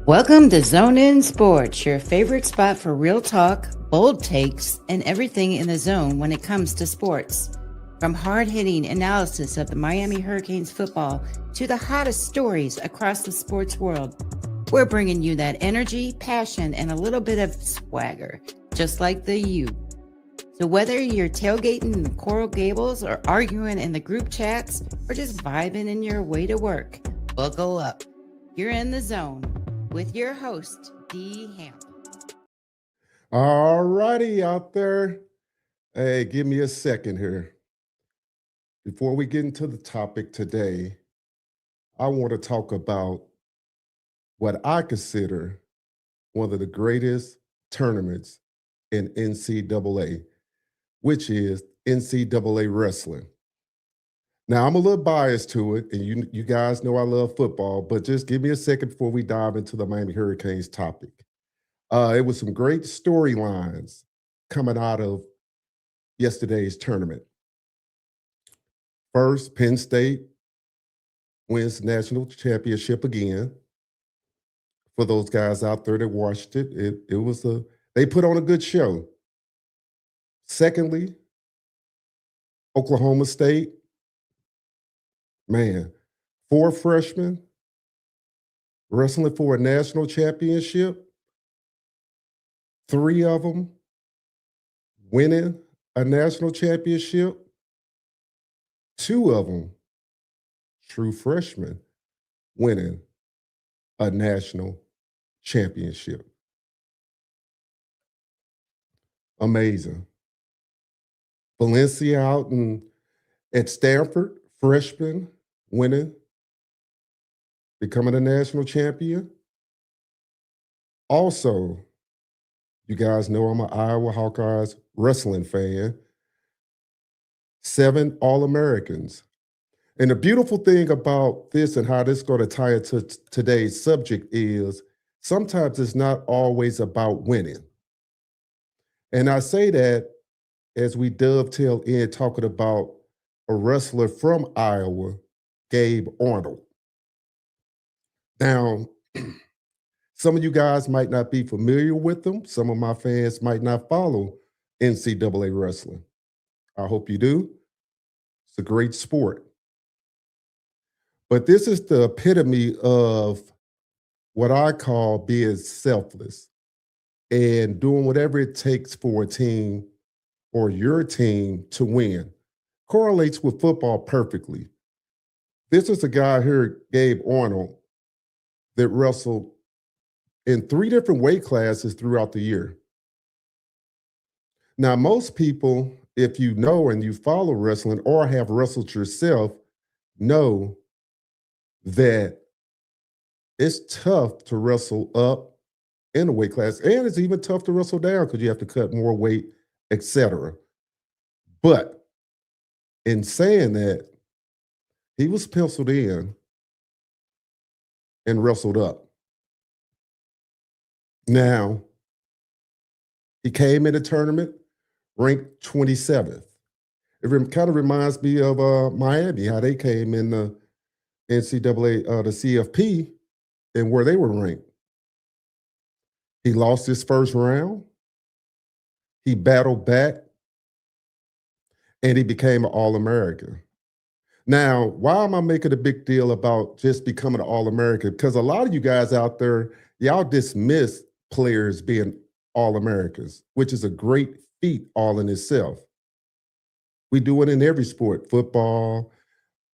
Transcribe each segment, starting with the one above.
Welcome to Zone In Sports, your favorite spot for real talk, bold takes, and everything in the zone when it comes to sports. From hard hitting analysis of the Miami Hurricanes football to the hottest stories across the sports world, we're bringing you that energy, passion, and a little bit of swagger, just like the U. So whether you're tailgating in the Coral Gables or arguing in the group chats or just vibing in your way to work, buckle up. You're in the zone with your host, D. Hamp. All righty out there. Hey, give me a second here. Before we get into the topic today, I want to talk about what I consider one of the greatest tournaments in NCAA, which is NCAA wrestling. Now, I'm a little biased to it, and you guys know I love football, but just give me a second before we dive into the Miami Hurricanes topic. It was some great storylines coming out of yesterday's tournament. First, Penn State wins national championship again. For those guys out there that watched it, they put on a good show. Secondly, Oklahoma State, man, 4 freshmen wrestling for a national championship. 3 of them winning a national championship. 2 of them true freshmen winning a national championship. Amazing. Valencia out at Stanford, freshman winning, becoming a national champion. Also, you guys know I'm an Iowa Hawkeyes wrestling fan. 7 All-Americans. And the beautiful thing about this and how this is going to tie into today's subject is sometimes it's not always about winning. And I say that as we dovetail in talking about a wrestler from Iowa, Gabe Arnold. Now, some of you guys might not be familiar with him. Some of my fans might not follow NCAA wrestling. I hope you do. It's a great sport. But this is the epitome of what I call being selfless and doing whatever it takes for a team or your team to win. Correlates with football perfectly. This is a guy here, Gabe Arnold, that wrestled in 3 different weight classes throughout the year. Now, most people, if you know and you follow wrestling or have wrestled yourself, know that it's tough to wrestle up in a weight class, and it's even tough to wrestle down because you have to cut more weight, etc. But in saying that, he was penciled in and wrestled up. Now, he came in the tournament ranked 27th. It kind of reminds me of Miami, how they came in the NCAA, the CFP, and where they were ranked. He lost his first round. He battled back, and he became an All-American. Now, why am I making a big deal about just becoming an All-American? Because a lot of you guys out there, y'all dismiss players being All-Americans, which is a great feat all in itself. We do it in every sport, football,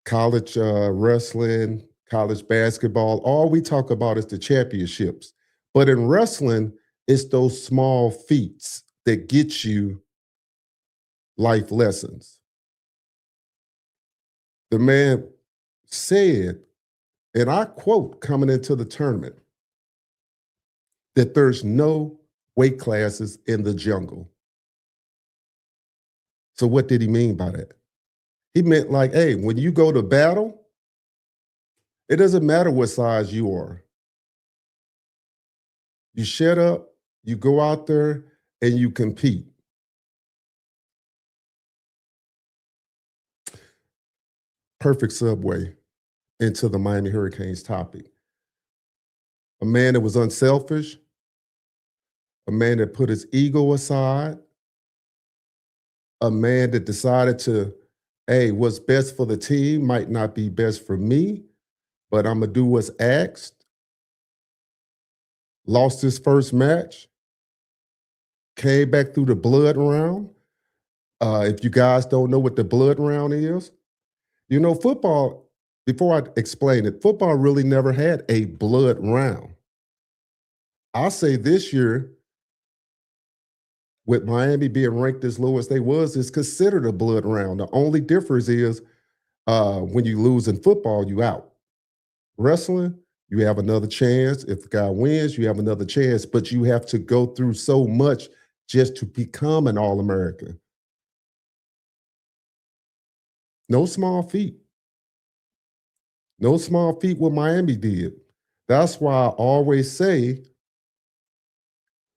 college wrestling, college basketball. All we talk about is the championships. But in wrestling, it's those small feats that get you life lessons. The man said, and I quote coming into the tournament, that there's no weight classes in the jungle. So what did he mean by that? He meant like, hey, when you go to battle, it doesn't matter what size you are. You shut up, you go out there, and you compete. Perfect segue into the Miami Hurricanes topic. a man that was unselfish, a man that put his ego aside, a man that decided to, hey, what's best for the team might not be best for me, but I'm going to do what's asked. Lost his first match, came back through the blood round. If you guys don't know what the blood round is, football, before I explain it, football really never had a blood round. I'll say this year, with Miami being ranked as low as they was, it's considered a blood round. The only difference is when you lose in football, you out. Wrestling, you have another chance. If the guy wins, you have another chance, but you have to go through so much just to become an All-American. No small feat. No small feat what Miami did. That's why I always say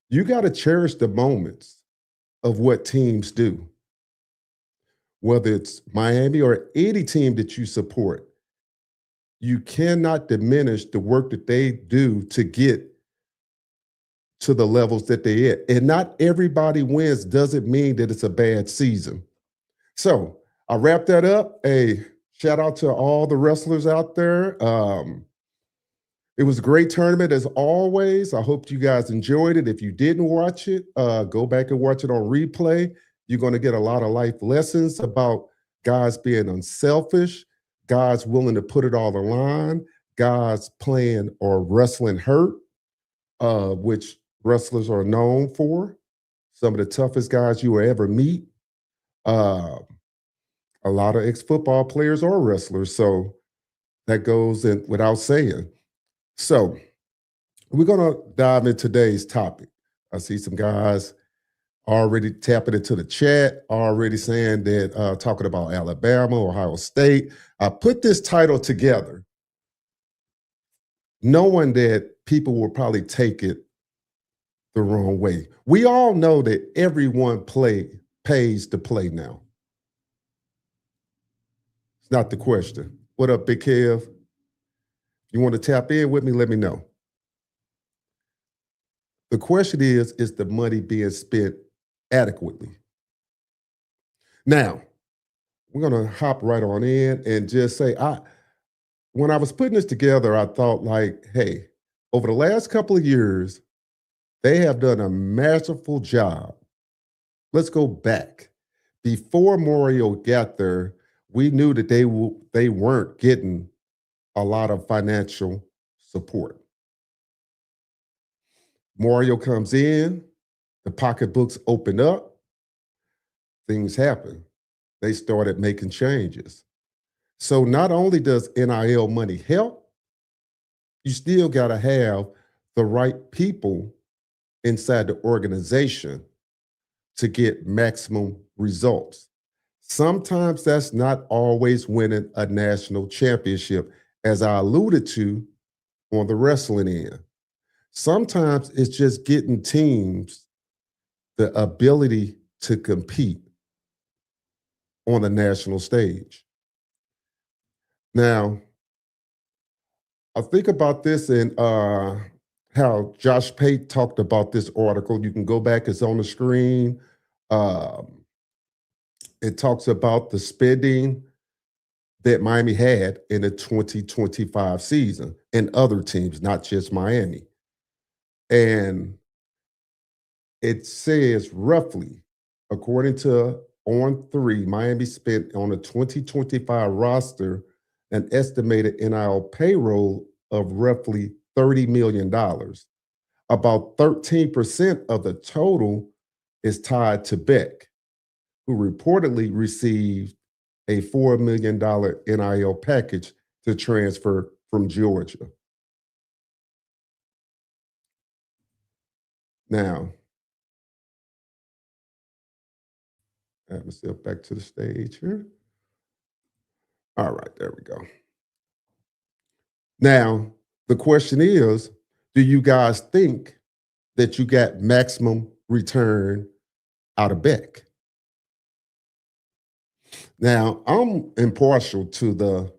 you got to cherish the moments of what teams do. Whether it's Miami or any team that you support, you cannot diminish the work that they do to get to the levels that they're at. And not everybody wins doesn't mean that it's a bad season. So I wrap that up. A shout out to all the wrestlers out there. It was a great tournament as always. I hope you guys enjoyed it. If you didn't watch it, go back and watch it on replay. You're going to get a lot of life lessons about guys being unselfish, guys willing to put it all on the line, guys playing or wrestling hurt, which wrestlers are known for. Some of the toughest guys you will ever meet. A lot of ex-football players are wrestlers, so that goes in without saying. So we're going to dive into today's topic. I see some guys already tapping into the chat, already saying that, talking about Alabama, Ohio State. I put this title together knowing that people will probably take it the wrong way. We all know that everyone pays to play now. It's not the question. What up, Big Kev? You want to tap in with me? Let me know. The question is the money being spent adequately? Now, we're going to hop right on in and just say, when I was putting this together, I thought like, hey, over the last couple of years, they have done a masterful job. Let's go back. Before Mario got there, we knew that they weren't getting a lot of financial support. Mario comes in, the pocketbooks open up, things happen. They started making changes. So not only does NIL money help, you still got to have the right people inside the organization to get maximum results. Sometimes that's not always winning a national championship, as I alluded to on the wrestling end. Sometimes it's just getting teams the ability to compete on the national stage. Now, I think about this and how Josh Pate talked about this article. You can go back, it's on the screen. It talks about the spending that Miami had in the 2025 season and other teams, not just Miami. And it says roughly, according to On3, Miami spent on the 2025 roster an estimated NIL payroll of roughly $30 million. About 13% of the total is tied to Beck, who reportedly received a $4 million NIL package to transfer from Georgia. Now, add myself back to the stage here. All right, there we go. Now, the question is, do you guys think that you got maximum return out of Beck? Now, I'm impartial to the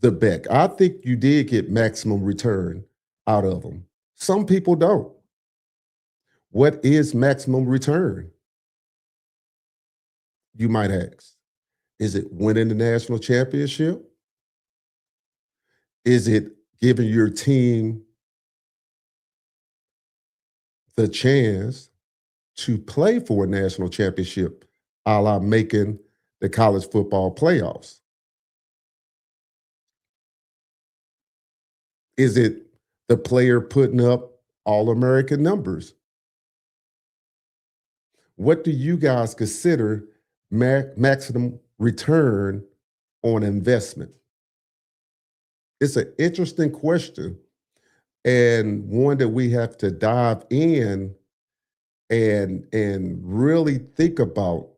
the Beck. I think you did get maximum return out of them. Some people don't. What is maximum return? You might ask. Is it winning the national championship? Is it giving your team the chance to play for a national championship, a la making the college football playoffs? Is it the player putting up All-American numbers? What do you guys consider maximum return on investment? It's an interesting question and one that we have to dive in and really think about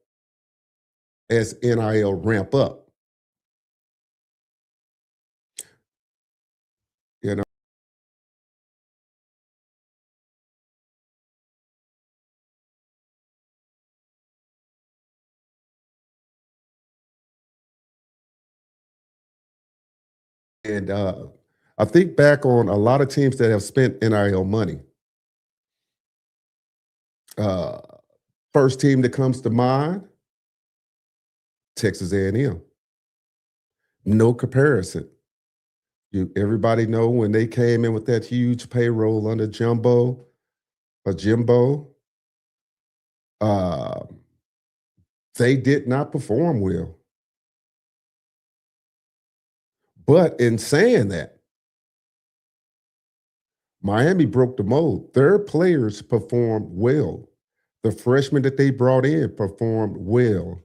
as NIL ramp up. You know, and I think back on a lot of teams that have spent NIL money. Uh, First team that comes to mind, Texas A&M. No comparison. Everybody know when they came in with that huge payroll under Jimbo, uh, they did not perform well. But in saying that, Miami broke the mold. Their players performed well. The freshmen that they brought in performed well.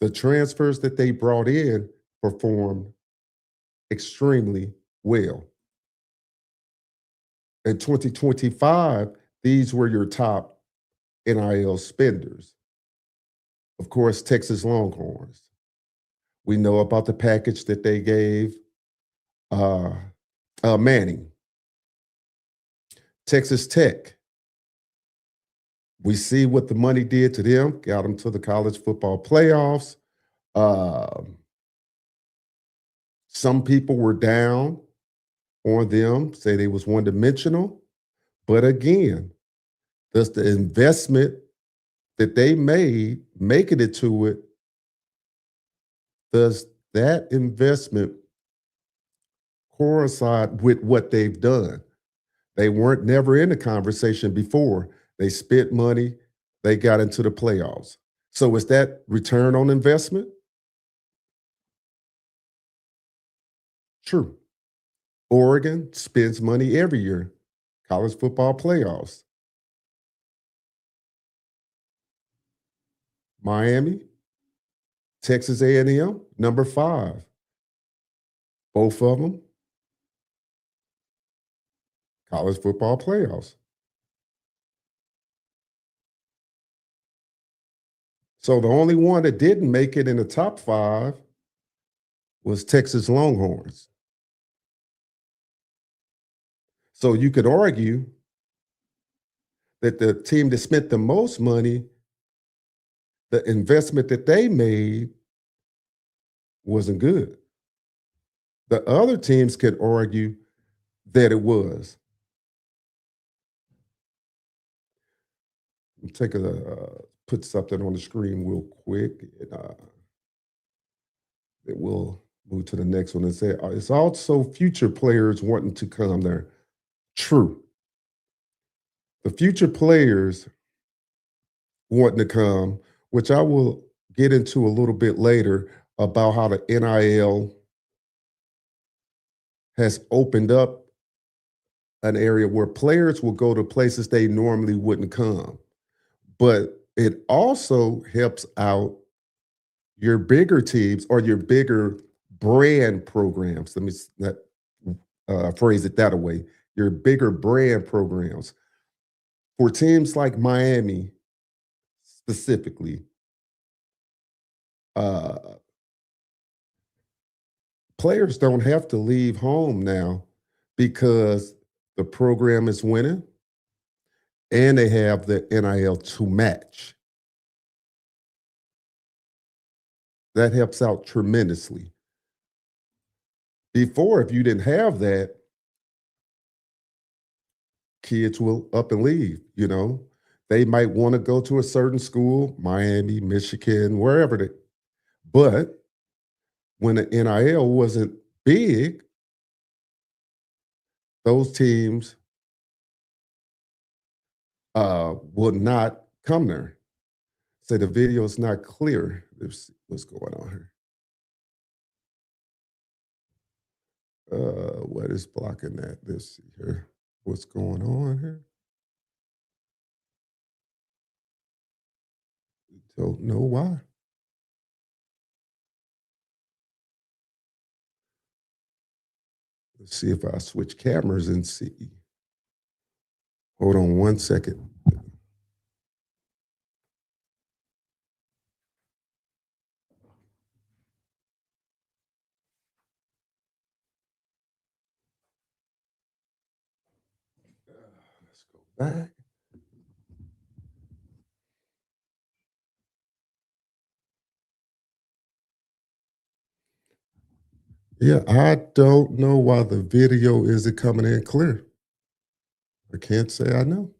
The transfers that they brought in performed extremely well. In 2025, these were your top NIL spenders. Of course, Texas Longhorns. We know about the package that they gave Manning. Texas Tech. We see what the money did to them, got them to the college football playoffs. Some people were down on them, say they was one-dimensional. But again, does the investment that they made, making it to it, does that investment coincide with what they've done? They weren't never in the conversation before. They spent money, they got into the playoffs. So is that return on investment? True. Oregon spends money every year, college football playoffs. Miami, Texas A&M, number 5. Both of them, college football playoffs. So the only one that didn't make it in the top 5 was Texas Longhorns. So you could argue that the team that spent the most money, the investment that they made wasn't good. The other teams could argue that it was. Take put something on the screen real quick, and then we'll move to the next one and say it's also future players wanting to come there. True. The future players wanting to come, which I will get into a little bit later about how the NIL has opened up an area where players will go to places they normally wouldn't come. But it also helps out your bigger teams or your bigger brand programs. Let me phrase it that way. Your bigger brand programs. For teams like Miami specifically, players don't have to leave home now because the program is winning and they have the NIL to match. That helps out tremendously. Before, if you didn't have that, kids will up and leave, you know. They might want to go to a certain school, Miami, Michigan, wherever they, but when the NIL wasn't big, those teams will not come there. Say the video is not clear. Let's see what's going on here. What is blocking that? Let's see here. What's going on here? Don't know why. Let's see if I switch cameras and see. Hold on one second. Let's go back. Yeah, I don't know why the video isn't coming in clear. I can't say I know.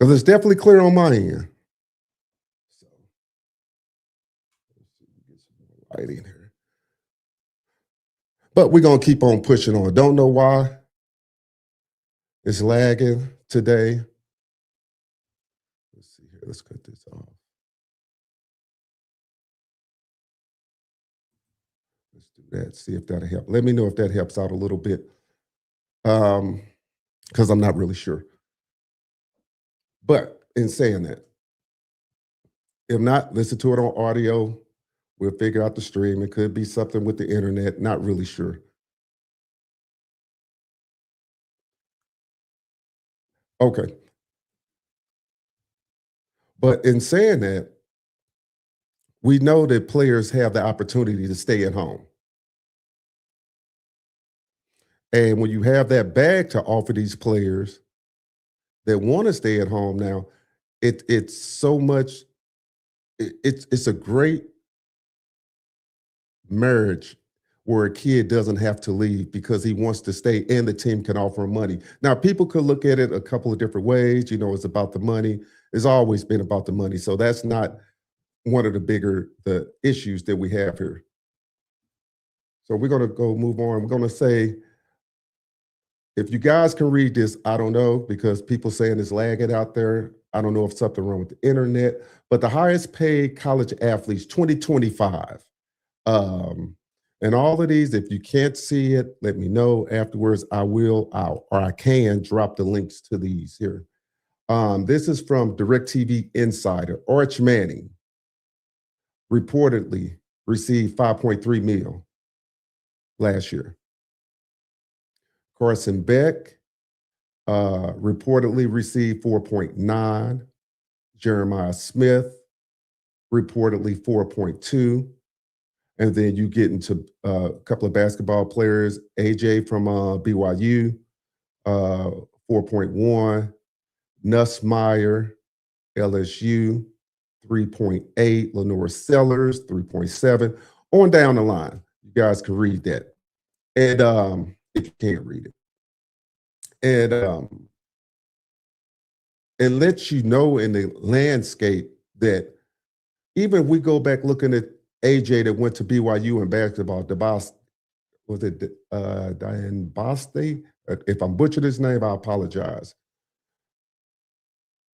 Because it's definitely clear on my end. So let's see, get some more light in here. But we're gonna keep on pushing on. Don't know why it's lagging today. Let's see here. Let's cut this off. Let's do that. See if that'll help. Let me know if that helps out a little bit. Because I'm not really sure. But in saying that, if not, listen to it on audio. We'll figure out the stream. It could be something with the internet. Not really sure. Okay. But in saying that, we know that players have the opportunity to stay at home. And when you have that bag to offer these players that want to stay at home now, it's so much, it's a great marriage where a kid doesn't have to leave because he wants to stay and the team can offer him money. Now, people could look at it a couple of different ways. You know, it's about the money. It's always been about the money. So that's not one of the issues that we have here. So we're going to go move on. We're going to say, if you guys can read this, I don't know, because people saying it's lagging out there. I don't know if something wrong with the internet, but the highest paid college athletes 2025. And all of these, if you can't see it, let me know afterwards. I can drop the links to these here. This is from DirecTV Insider. Arch Manning reportedly received 5.3 mil last year. Carson Beck reportedly received 4.9. Jeremiah Smith reportedly 4.2. And then you get into a couple of basketball players. AJ from BYU, 4.1. Nussmeier, LSU, 3.8. Lenore Sellers, 3.7. On down the line. You guys can read that. And if you can't read it. And it lets you know in the landscape that even if we go back looking at AJ that went to BYU in basketball, was it Diane Boste? If I'm butchering his name, I apologize.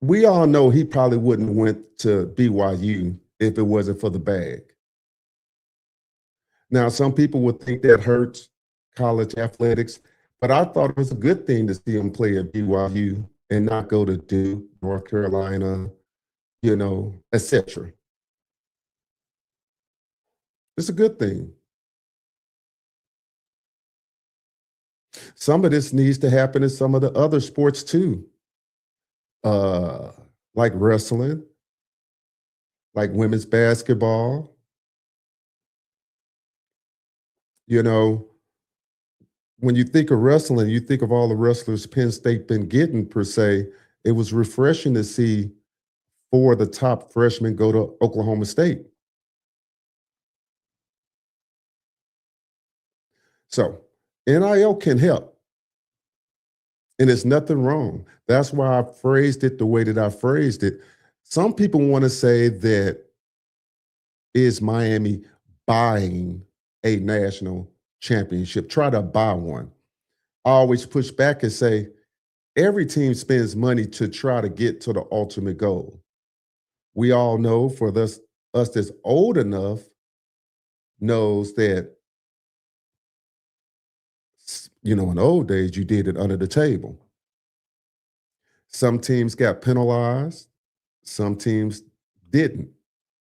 We all know he probably wouldn't have went to BYU if it wasn't for the bag. Now, some people would think that hurts college athletics, but I thought it was a good thing to see him play at BYU and not go to Duke, North Carolina, you know, etc. It's a good thing. Some of this needs to happen in some of the other sports too, like wrestling, like women's basketball. You know, when you think of wrestling, you think of all the wrestlers Penn State been getting per se. It was refreshing to see 4 of the top freshmen go to Oklahoma State. So NIL can help, and it's nothing wrong. That's why I phrased it the way that I phrased it. Some people want to say that is Miami buying a national championship? Try to buy one. I always push back and say every team spends money to try to get to the ultimate goal. We all know for us that's old enough knows that in the old days you did it under the table. Some teams got penalized, some teams didn't.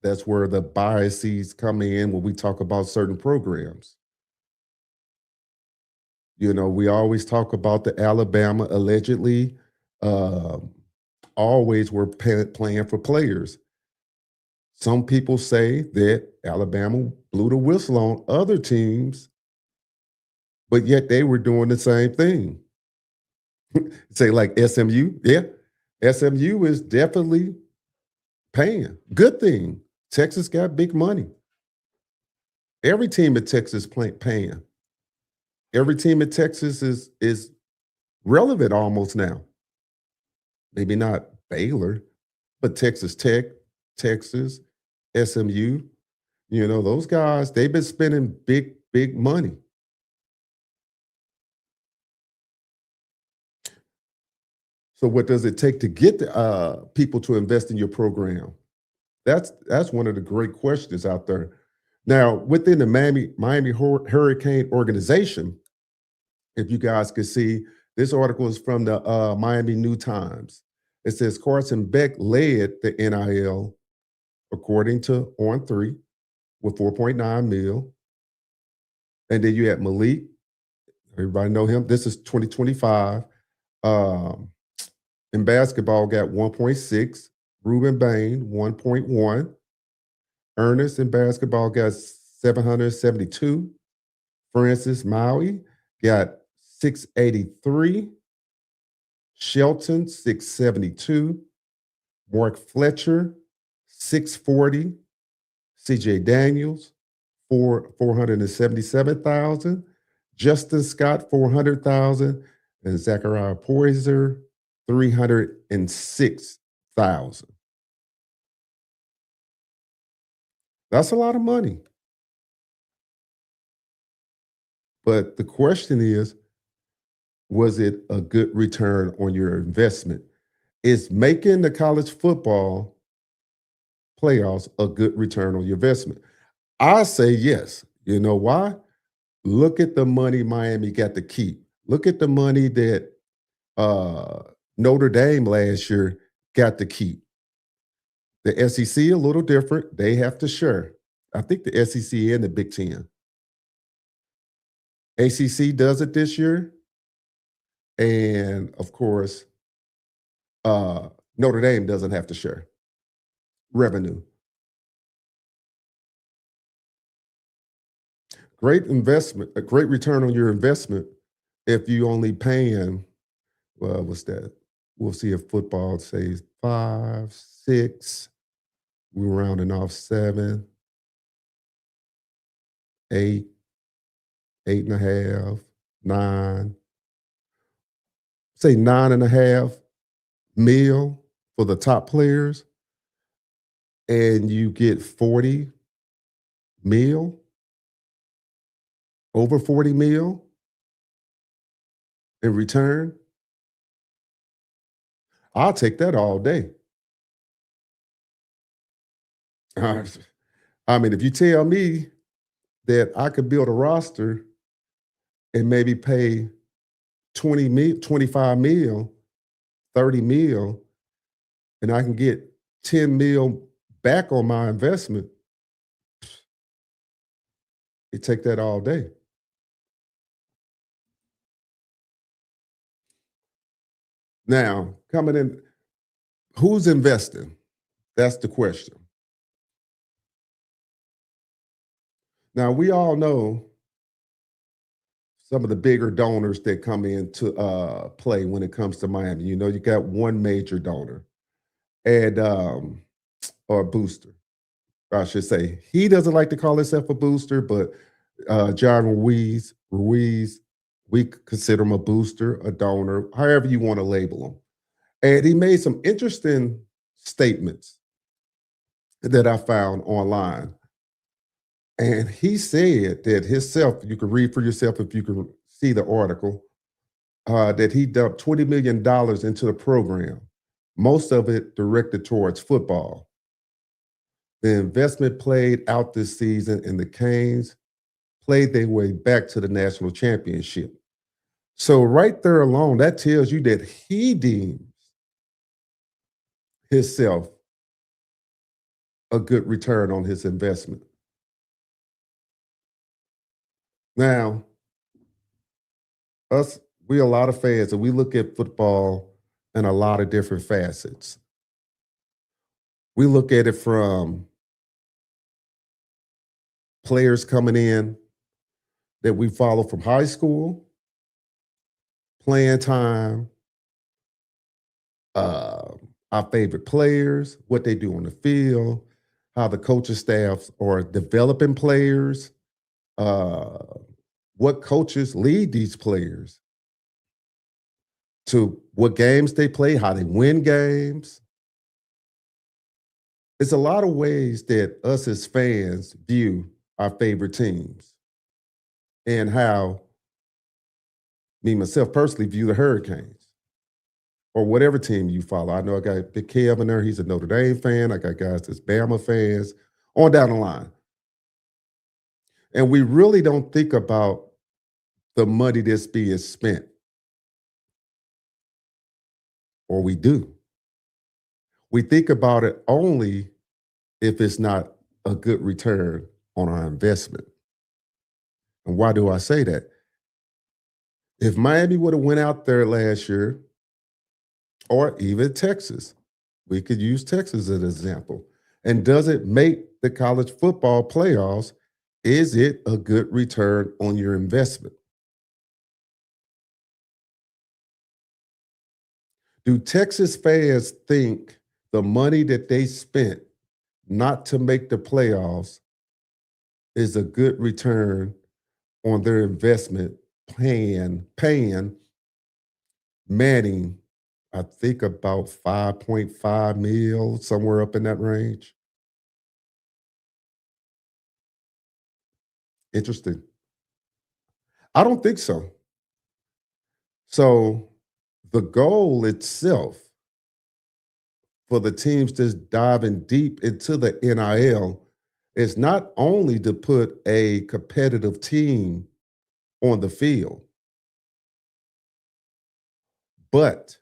That's where the biases come in when we talk about certain programs. We always talk about the Alabama allegedly always were playing for players. Some people say that Alabama blew the whistle on other teams, but yet they were doing the same thing. Say like SMU, yeah. SMU is definitely paying. Good thing. Texas got big money. Every team in Texas paying. Every team in Texas is relevant almost now. Maybe not Baylor, but Texas Tech, Texas, SMU. Those guys, they've been spending big, big money. So what does it take to get people to invest in your program? That's one of the great questions out there. Now, within the Miami Hurricane organization, if you guys could see, this article is from the Miami New Times. It says Carson Beck led the NIL, according to On3, with 4.9 mil. And then you had Malik. Everybody know him. This is 2025. In basketball, got 1.6. Ruben Bain, 1.1. Ernest in basketball got 772. Francis Maui got 683. Shelton, 672. Mark Fletcher, 640. CJ Daniels, 477,000. Justin Scott, 400,000. And Zachariah Poyser, 306,000. That's a lot of money. But the question is, was it a good return on your investment? Is making the college football playoffs a good return on your investment? I say yes. You know why? Look at the money Miami got to keep. Look at the money that Notre Dame last year got to keep. The SEC a little different. They have to share. I think the SEC and the Big Ten. ACC does it this year. And of course, Notre Dame doesn't have to share revenue. Great investment, a great return on your investment if you only paying, well, what's that? We'll see if football says 5, 6. We're rounding off 7, 8, 8.5, 9. Say 9.5 mil for the top players, and you get 40 mil, over 40 mil in return. I'll take that all day. I mean, if you tell me that I could build a roster and maybe pay 20 mil, 25 mil, 30 mil, and I can get 10 mil back on my investment, you take that all day. Now, coming in, who's investing? That's the question. Now, we all know some of the bigger donors that come into play when it comes to Miami. You got one major donor and or booster, I should say. He doesn't like to call himself a booster, but John Ruiz, we consider him a booster, a donor, however you want to label him. And he made some interesting statements that I found online. And he said that himself, you can read for yourself if you can see the article, that he dumped $20 million into the program, most of it directed towards football. The investment played out this season, and the Canes played their way back to the national championship. So right there alone, that tells you that he deems himself a good return on his investment. Now, we a lot of fans, and we look at football in a lot of different facets. We look at it from players coming in that we follow from high school, playing time, our favorite players, what they do on the field, how the coaching staffs are developing players, what coaches lead these players, to what games they play, how they win games. It's a lot of ways that us as fans view our favorite teams and how me, myself personally, view the Hurricanes or whatever team you follow. I know I got Big Kev in there. He's a Notre Dame fan. I got guys that's Bama fans, on down the line. And we really don't think about the money that's being spent. Or we do. We think about it only if it's not a good return on our investment. And why do I say that? If Miami would have went out there last year, or even Texas, we could use Texas as an example, and does it make the college football playoffs, is it a good return on your investment? Do Texas fans think the money that they spent not to make the playoffs is a good return on their investment, paying Manning, I think about 5.5 mil, somewhere up in that range? Interesting. I don't think so. So the goal itself for the teams that's diving deep into the NIL is not only to put a competitive team on the field, but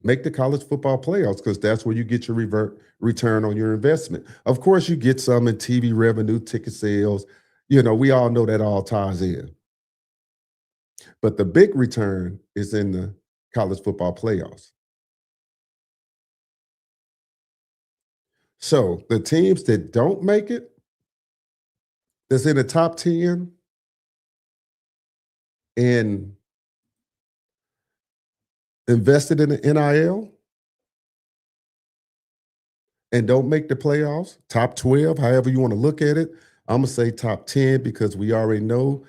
make the college football playoffs, because that's where you get your return on your investment. Of course, you get some in TV revenue, ticket sales. You know, we all know that all ties in. But the big return is in the college football playoffs. So the teams that don't make it, that's in the top 10 and invested in the NIL and don't make the playoffs, top 12, however you want to look at it, I'm going to say top 10, because we already know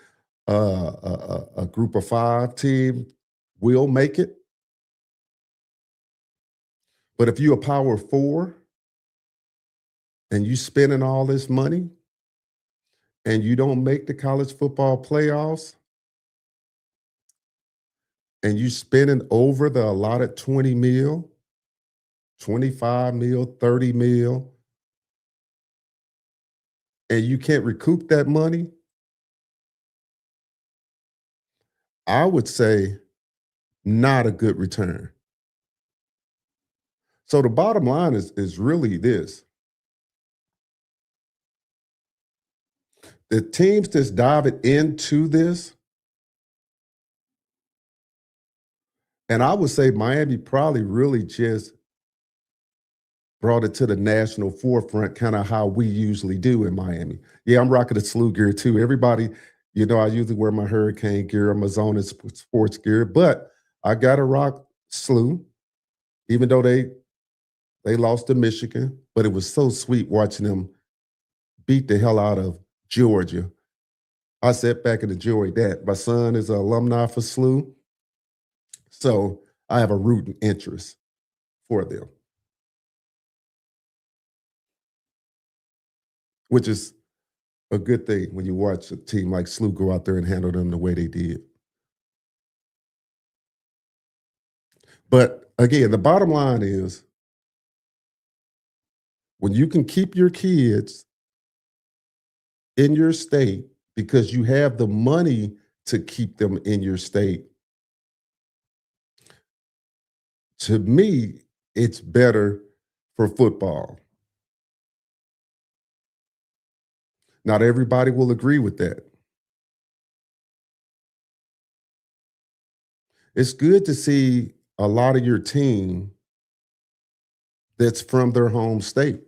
a group of 5 team will make it. But if you're a power 4 and you spending all this money and you don't make the college football playoffs and you spending over the allotted 20 mil, 25 mil, 30 mil, and you can't recoup that money, I would say not a good return. So the bottom line is really this. The teams that's diving into this, and I would say Miami probably really just brought it to the national forefront, kind of how we usually do in Miami. Yeah, I'm rocking the slew gear too. Everybody, you know, I usually wear my Hurricane gear, my Zone sports gear, but I got to rock slew, even though they lost to Michigan. But it was so sweet watching them beat the hell out of Georgia I sat back and enjoyed that. My son is an alumni for SLU, so I have a rooting interest for them, which is a good thing when you watch a team like SLU go out there and handle them the way they did. But again, the bottom line is when you can keep your kids in your state because you have the money to keep them in your state, to me, it's better for football. Not everybody will agree with that. It's good to see a lot of your team that's from their home state.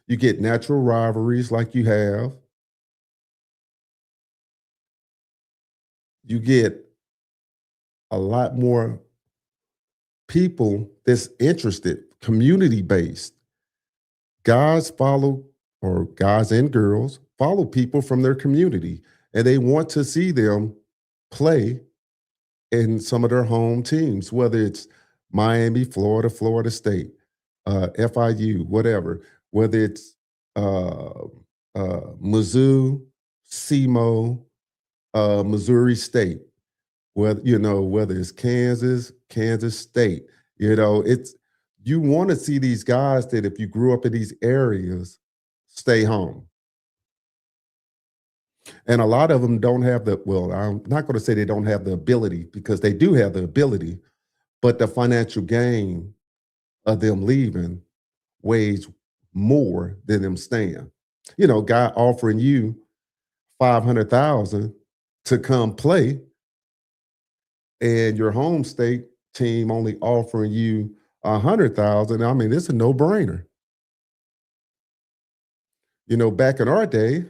You get natural rivalries like you have. You get a lot more people that's interested, community based. Guys follow, or guys and girls follow people from their community, and they want to see them play in some of their home teams, whether it's Miami, Florida, Florida State, FIU, whatever, whether it's uh, Mizzou, SEMO, Missouri State, whether it's Kansas, Kansas State, it's you want to see these guys that if you grew up in these areas, stay home. And a lot of them don't have I'm not going to say they don't have the ability because they do have the ability, but the financial gain of them leaving weighs more than them staying. Guy offering you 500,000 to come play, and your home state team only offering you 100,000. I mean, it's a no-brainer. Back in our day,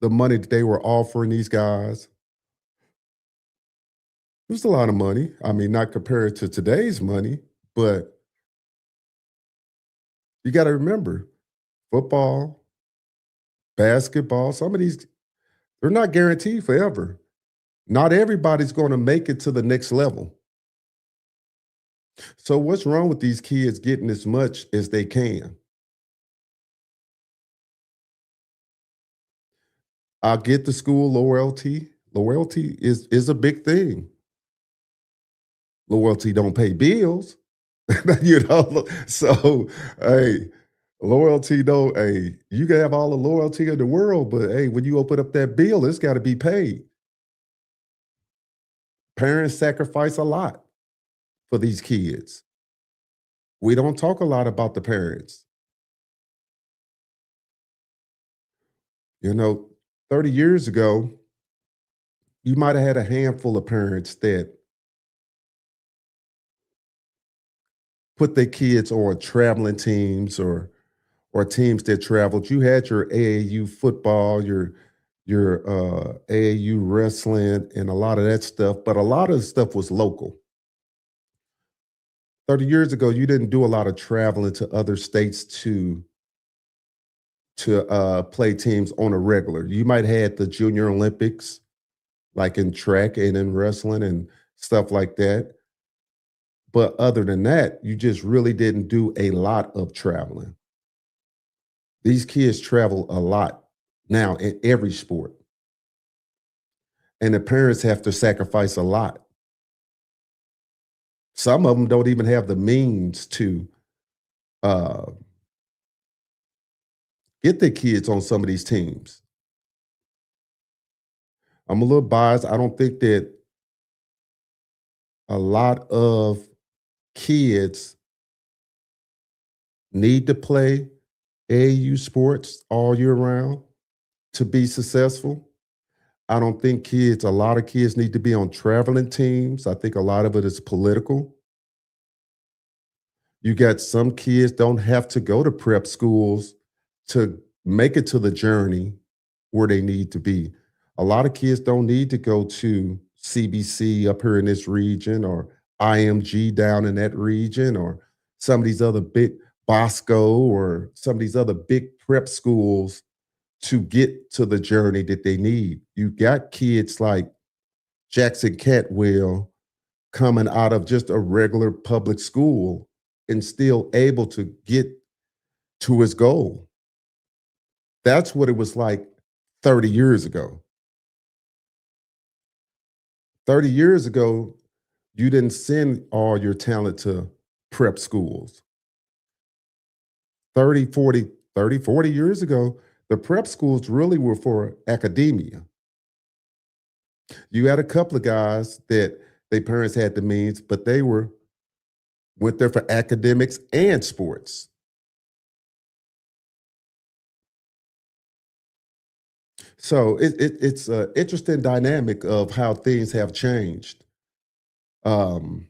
the money that they were offering these guys, it was a lot of money. I mean, not compared to today's money, but you got to remember football, basketball, some of these, they're not guaranteed forever. Not everybody's going to make it to the next level. So what's wrong with these kids getting as much as they can? I get the school loyalty. Loyalty is a big thing. Loyalty don't pay bills, So, hey, loyalty don't. Hey, you can have all the loyalty in the world, but hey, when you open up that bill, it's got to be paid. Parents sacrifice a lot for these kids. We don't talk a lot about the parents. 30 years ago, you might have had a handful of parents that put their kids on traveling teams or teams that traveled. You had your AAU football, your AAU wrestling, and a lot of that stuff, but a lot of the stuff was local. 30 years ago, you didn't do a lot of traveling to other states to play teams on a regular. You might have had the Junior Olympics, like in track and in wrestling and stuff like that. But other than that, you just really didn't do a lot of traveling. These kids travel a lot now in every sport. And the parents have to sacrifice a lot. Some of them don't even have the means to uh, get their kids on some of these teams. I'm a little biased. I don't think that a lot of kids need to play AAU sports all year round to be successful. I don't think a lot of kids need to be on traveling teams. I think a lot of it is political. You got some kids don't have to go to prep schools to make it to the journey where they need to be. A lot of kids don't need to go to CBC up here in this region or IMG down in that region or some of these other big Bosco or some of these other big prep schools to get to the journey that they need. You got kids like Jackson Catwell coming out of just a regular public school and still able to get to his goal. That's what it was like 30 years ago. 30 years ago, you didn't send all your talent to prep schools. 30, 40 years ago, the prep schools really were for academia. You had a couple of guys that their parents had the means, but they went there for academics and sports. So it's an interesting dynamic of how things have changed. Um,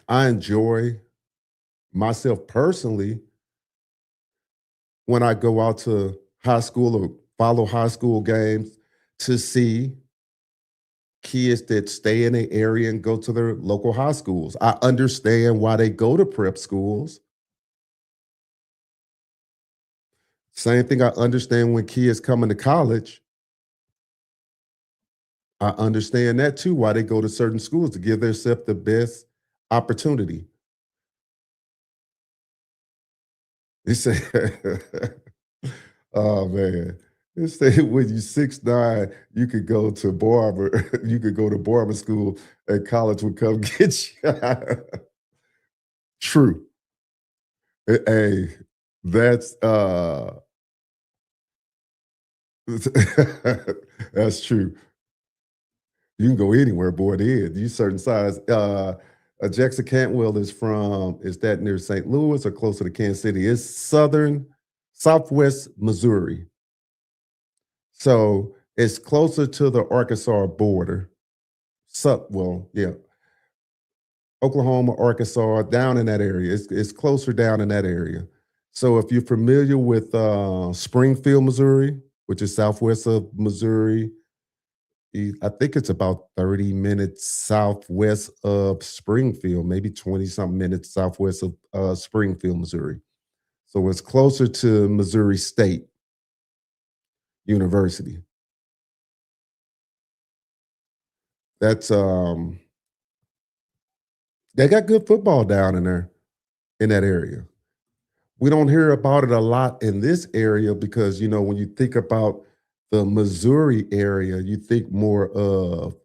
I enjoy myself personally when I go out to high school or follow high school games to see kids that stay in the area and go to their local high schools. I understand why they go to prep schools. Same thing I understand when kids come into college. I understand that too, why they go to certain schools to give themselves the best opportunity. They say, oh man. They say when you 6'9", you could go to barber, you could go to barber school and college would come get you. True. Hey, that's that's true. You can go anywhere, boy. It is. You certain size. Jackson Cantwell is that near St. Louis or closer to Kansas City? It's southwest Missouri. So it's closer to the Arkansas border. Well, yeah, Oklahoma, Arkansas, down in that area. It's closer down in that area. So if you're familiar with Springfield, Missouri, which is southwest of Missouri, I think it's about 30 minutes southwest of Springfield, maybe 20 something minutes southwest of Springfield, Missouri. So it's closer to Missouri State University. That's they got good football down in there in that area. We don't hear about it a lot in this area because when you think about the Missouri area, you think more of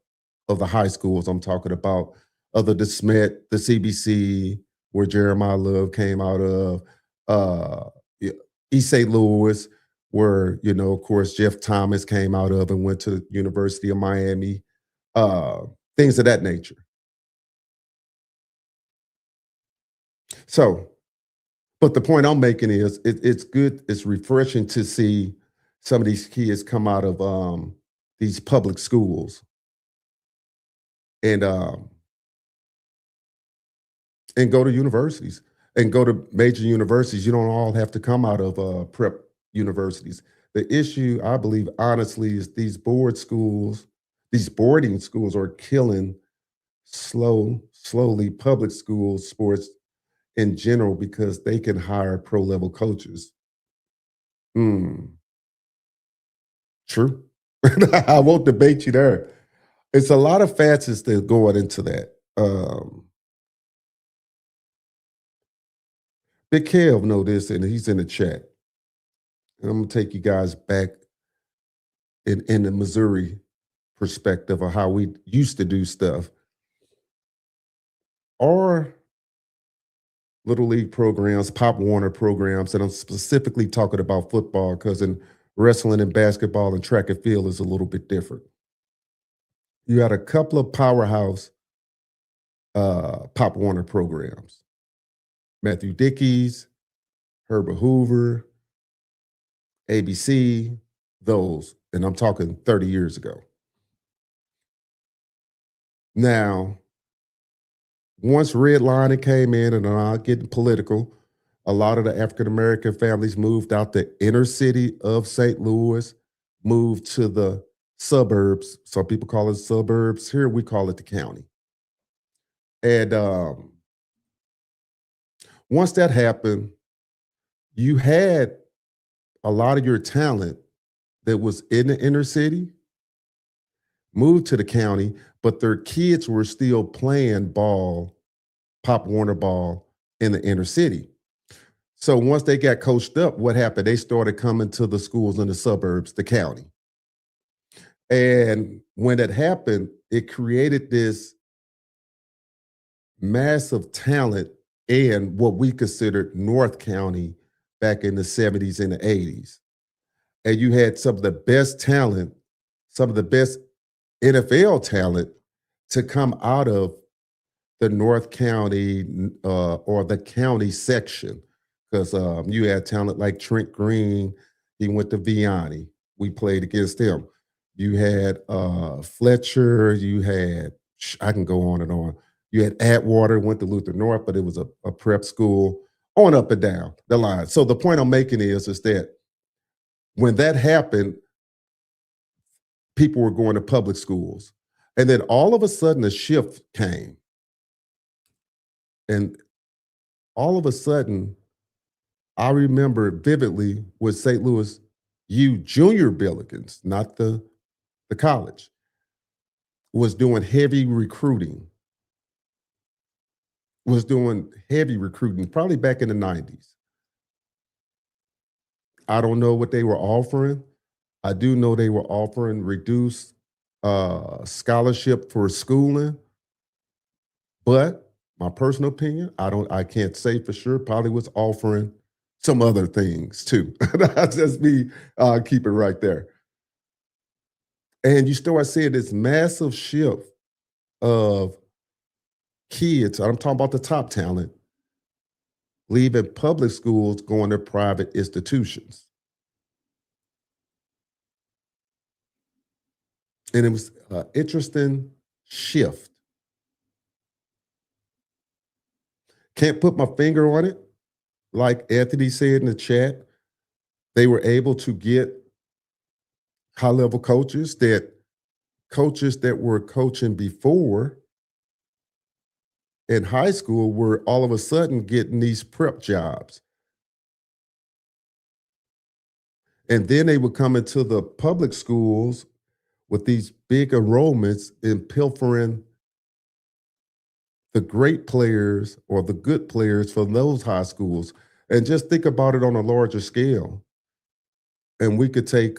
the high schools. I'm talking about other the Smith, the CBC, where Jeremiah Love came out of, yeah, East St. Louis, where of course Jeff Thomas came out of and went to the University of Miami, uh, things of that nature. So, but the point I'm making is it's good, it's refreshing to see some of these kids come out of these public schools and and go to universities and go to major universities. You don't all have to come out of prep universities. The issue, I believe, honestly, is these boarding schools are killing slowly public school sports in general because they can hire pro level coaches. Mm, true. I won't debate you there. It's a lot of facets that going into that. Big Kev know this, and he's in the chat. And I'm gonna take you guys back in the Missouri perspective of how we used to do stuff. Our little league programs, Pop Warner programs, and I'm specifically talking about football because in wrestling and basketball and track and field is a little bit different. You had a couple of powerhouse Pop Warner programs: Matthew Dickey's, Herbert Hoover, ABC, those, and I'm talking 30 years ago. Now, once redlining came in, and I'm not getting political, a lot of the African American families moved out the inner city of St. Louis, moved to the suburbs. Some people call it suburbs. Here we call it the county. And once that happened, You had a lot of your talent that was in the inner city moved to the county, but their kids were still playing ball, Pop Warner ball in the inner city. So once they got coached up, what happened? They started coming to the schools in the suburbs, the county. And when that happened, it created this massive talent in what we considered North County back in the 70s and the 80s. And you had some of the best talent, some of the best NFL talent to come out of the North County or the county section. Because you had talent like Trent Green, he went to Vianney. We played against him. You had Fletcher, you had, I can go on and on. You had Atwater, went to Luther North, but it was a prep school, on up and down the line. So the point I'm making is that when that happened, people were going to public schools. And then all of a sudden, a shift came. And all of a sudden, I remember vividly with St. Louis U Junior Billikens, not the college, was doing heavy recruiting. Probably back in the 90s. I don't know what they were offering. I do know they were offering reduced scholarship for schooling, but my personal opinion, I can't say for sure. Probably was offering some other things too. That's just me. Keep it right there. And you start seeing this massive shift of kids. I'm talking about the top talent leaving public schools, going to private institutions. And it was an interesting shift. Can't put my finger on it. Like Anthony said in the chat, they were able to get high-level coaches that were coaching before in high school were all of a sudden getting these prep jobs. And then they would come into the public schools with these big enrollments and pilfering the great players or the good players from those high schools. And just think about it on a larger scale. And we could take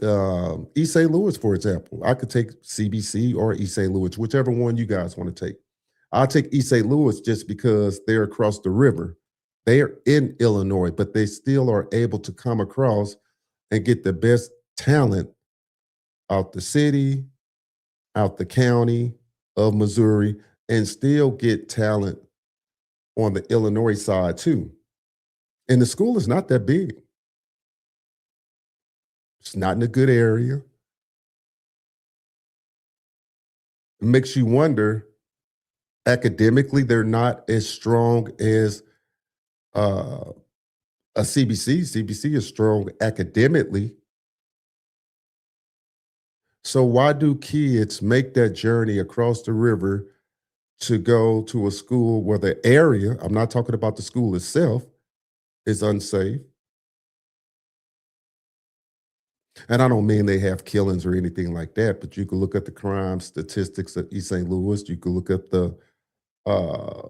East St. Louis, for example. I could take CBC or East St. Louis, whichever one you guys want to take. I'll take East St. Louis just because they're across the river. They're in Illinois, but they still are able to come across and get the best talent out the city, out the county of Missouri, and still get talent on the Illinois side too. And the school is not that big. It's not in a good area. It makes you wonder, academically, they're not as strong as a CBC. CBC is strong academically. So why do kids make that journey across the river to go to a school where the area, I'm not talking about the school itself, is unsafe? And I don't mean they have killings or anything like that, but you can look at the crime statistics at East St. Louis. You can look at the uh,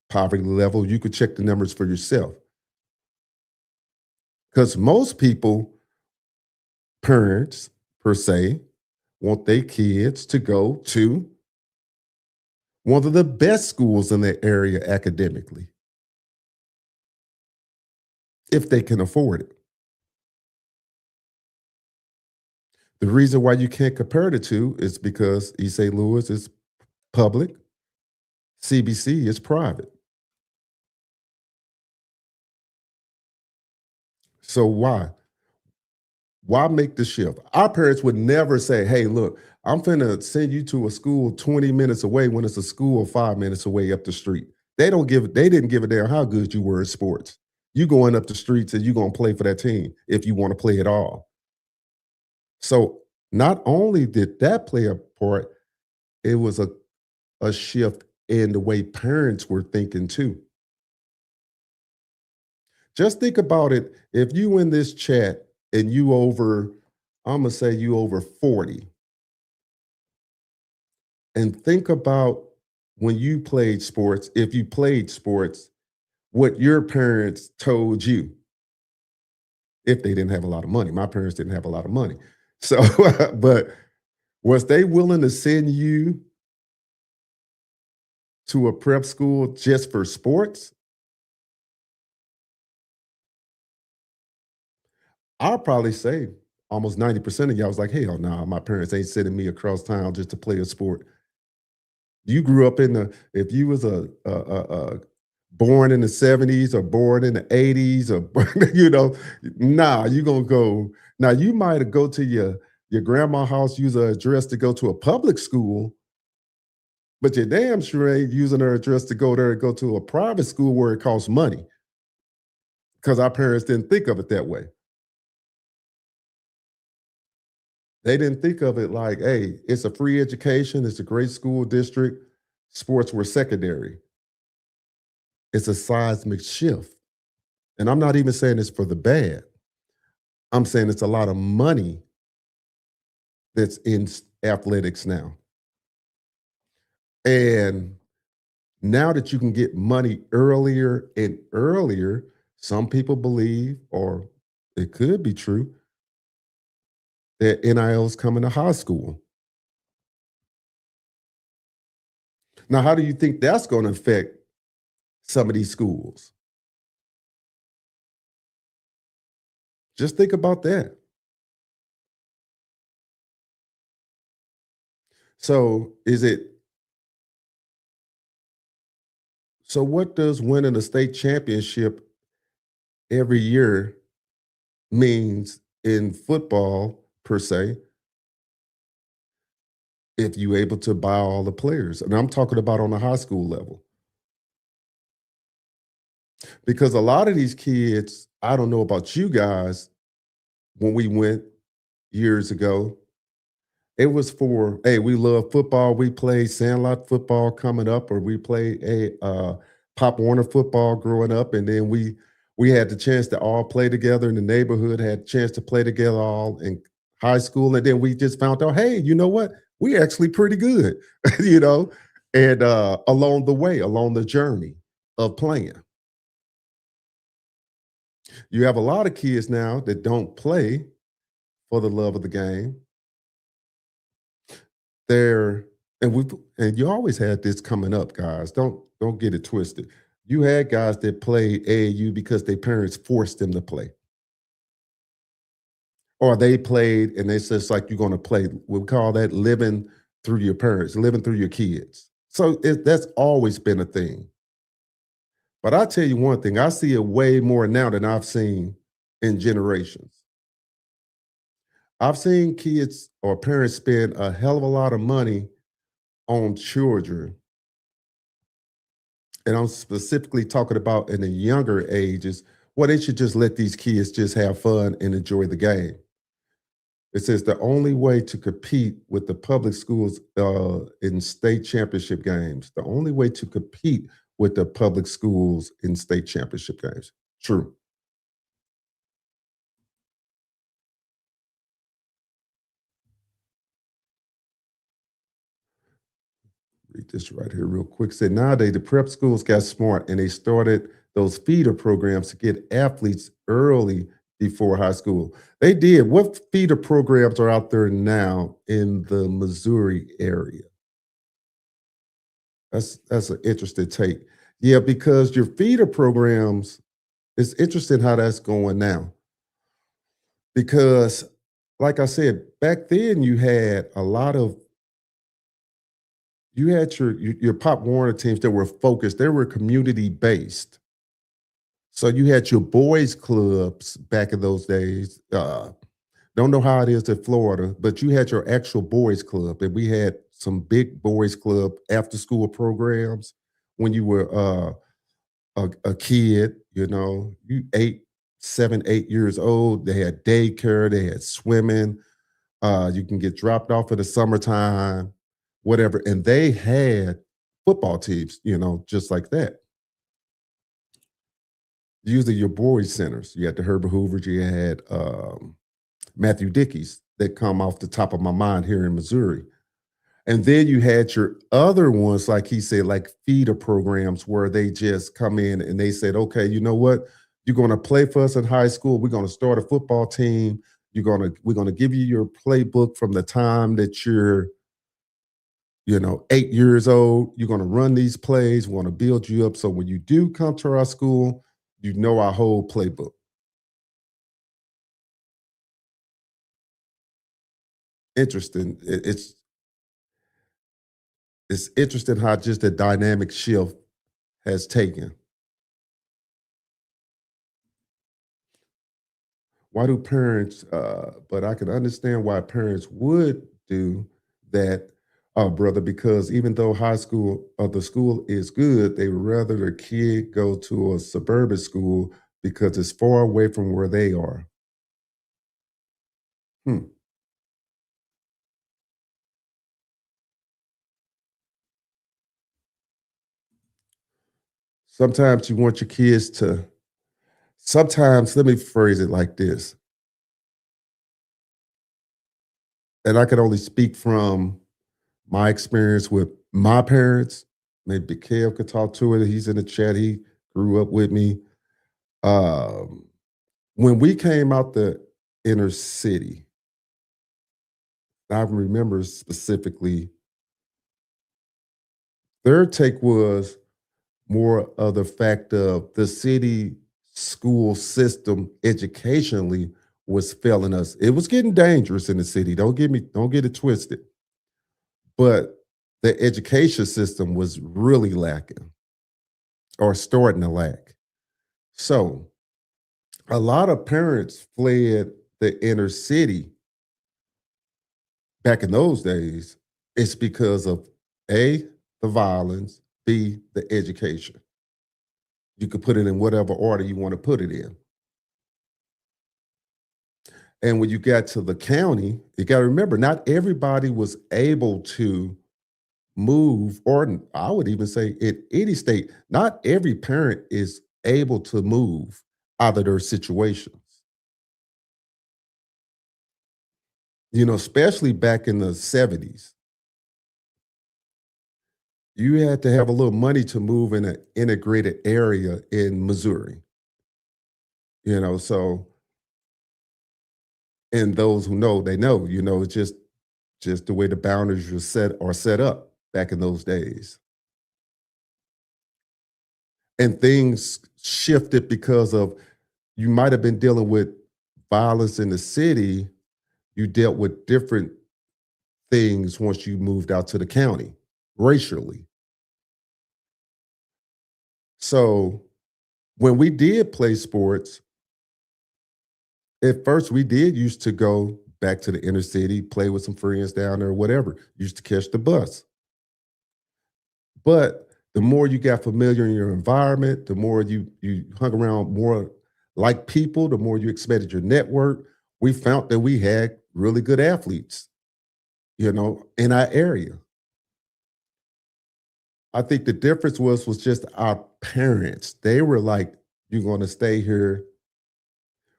poverty level. You could check the numbers for yourself. Because most people, parents per se, want their kids to go to one of the best schools in their area academically, if they can afford it. The reason why you can't compare the two is because East St. Louis is public, CBC is private. So why? Why make the shift? Our parents would never say, hey, look, I'm finna send you to a school 20 minutes away when it's a school 5 minutes away up the street. They didn't give a damn how good you were in sports. You going up the streets and you gonna play for that team if you want to play at all. So not only did that play a part, it was a shift in the way parents were thinking too. Just think about it. If you in this chat and you over, I'm gonna say you over 40, and think about when you played sports, if you played sports, what your parents told you if they didn't have a lot of money. My parents didn't have a lot of money. So, but was they willing to send you to a prep school just for sports? I'll probably say almost 90% of y'all was like, hell no, my parents ain't sending me across town just to play a sport. You grew up in the, if you was born in the 70s or born in the 80s or, nah, you gonna go, now you might go to your grandma house, use her address to go to a public school, but you damn sure ain't using her address to go there and go to a private school where it costs money because our parents didn't think of it that way. They didn't think of it like, hey, it's a free education, it's a great school district, sports were secondary. It's a seismic shift. And I'm not even saying it's for the bad. I'm saying it's a lot of money that's in athletics now. And now that you can get money earlier and earlier, some people believe, or it could be true, that NIL is coming to high school. Now, how do you think that's going to affect some of these schools? Just think about that. So, so what does winning a state championship every year means in football per se if you're able to buy all the players? And I'm talking about on a high school level. Because a lot of these kids, I don't know about you guys, when we went years ago, it was for, hey, we love football. We played Sandlot football coming up, or we played a Pop Warner football growing up, and then we had the chance to all play together in the neighborhood, had a chance to play together all in high school, and then we just found out, hey, you know what? We actually pretty good, you know, and along the way, along the journey of playing. You have a lot of kids now that don't play for the love of the game. They're and you always had this coming up, guys. Don't get it twisted. You had guys that played AAU because their parents forced them to play. Or they played and they said it's like you're going to play. We call that living through your parents, living through your kids. So that's always been a thing. But I tell you one thing, I see it way more now than I've seen in generations. I've seen kids or parents spend a hell of a lot of money on children. And I'm specifically talking about in the younger ages, well, they should just let these kids just have fun and enjoy the game. It says the only way to compete with the public schools in state championship games, the only way to compete with the public schools in state championship games. True. Read this right here real quick. Said nowadays the prep schools got smart and they started those feeder programs to get athletes early before high school. They did. What feeder programs are out there now in the Missouri area? That's an interesting take. Yeah, because your feeder programs, it's interesting how that's going now. Because, like I said, back then you had your Pop Warner teams that were focused. They were community based. So you had your boys clubs back in those days. Don't know how it is in Florida, but you had your actual boys club, and we had some big boys club after school programs when you were a kid. You know, you 7, 8 years old. They had daycare. They had swimming. You can get dropped off in the summertime, whatever. And they had football teams, you know, just like that. usually your boys centers. You had the Herbert Hoovers, you had Matthew Dickies that come off the top of my mind here in Missouri. And then you had your other ones, like he said, like feeder programs where they just come in and they said, okay, you know what? You're going to play for us in high school. We're going to start a football team. We're going to give you your playbook from the time that you're, 8 years old. You're going to run these plays. We want to build you up. So when you do come to our school, you know our whole playbook. Interesting. It's interesting how just the dynamic shift has taken. Why do parents, but I can understand why parents would do that, brother, because even though high school or the school is good, they would rather their kid go to a suburban school because it's far away from where they are. Hmm. Sometimes you want your kids to, sometimes, let me phrase it like this, and I can only speak from my experience with my parents. Maybe Kev could talk to it. He's in the chat. He grew up with me. Um, when we came out the inner city, I remember specifically, their take was more of the fact of the city school system educationally was failing us. It was getting dangerous in the city. Don't get it twisted. But the education system was really lacking or starting to lack. So a lot of parents fled the inner city back in those days. It's because of A, the violence, B, the education. You could put it in whatever order you want to put it in. And when you got to the county, you got to remember, not everybody was able to move, or I would even say in any state, not every parent is able to move out of their situations. Especially back in the 70s, you had to have a little money to move in an integrated area in Missouri. So, and those who know, they know, it's just the way the boundaries are set up back in those days. And things shifted because of, you might have been dealing with violence in the city. You dealt with different things once you moved out to the county racially. So when we did play sports, at first we did used to go back to the inner city, play with some friends down there, whatever. Used to catch the bus. But the more you got familiar in your environment, the more you hung around more like people, the more you expanded your network. We found that we had really good athletes, in our area. I think the difference was just our parents. They were like, "You're going to stay here.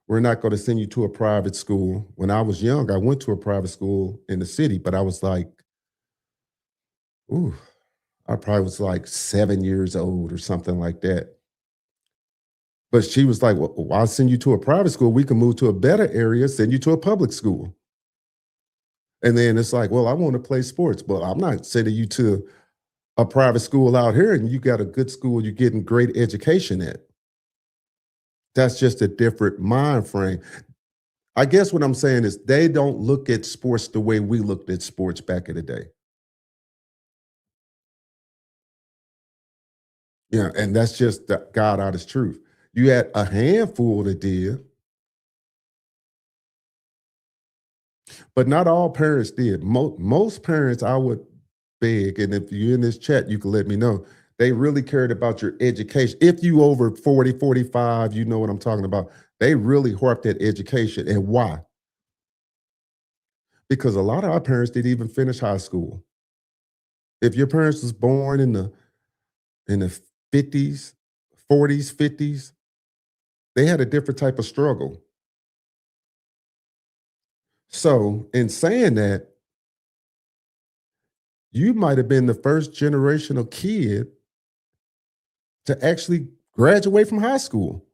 We're not going to send you to a private school." When I was young, I went to a private school in the city, but I was like, ooh, I probably was like 7 years old or something like that. But she was like, well, why send you to a private school? We can move to a better area, send you to a public school. And then it's like, well, I want to play sports, but I'm not sending you to a private school out here and you got a good school you're getting great education at. That's just a different mind frame. I guess what I'm saying is they don't look at sports the way we looked at sports back in the day. Yeah, and that's just the God honest truth. You had a handful that did, but not all parents did. Most parents, I would beg, and if you're in this chat, you can let me know. They really cared about your education. If you over 40, 45, you know what I'm talking about. They really harped at education. And why? Because a lot of our parents didn't even finish high school. If your parents was born in the 50s, 40s, 50s, They had a different type of struggle. So, in saying that, you might have been the first generational kid to actually graduate from high school.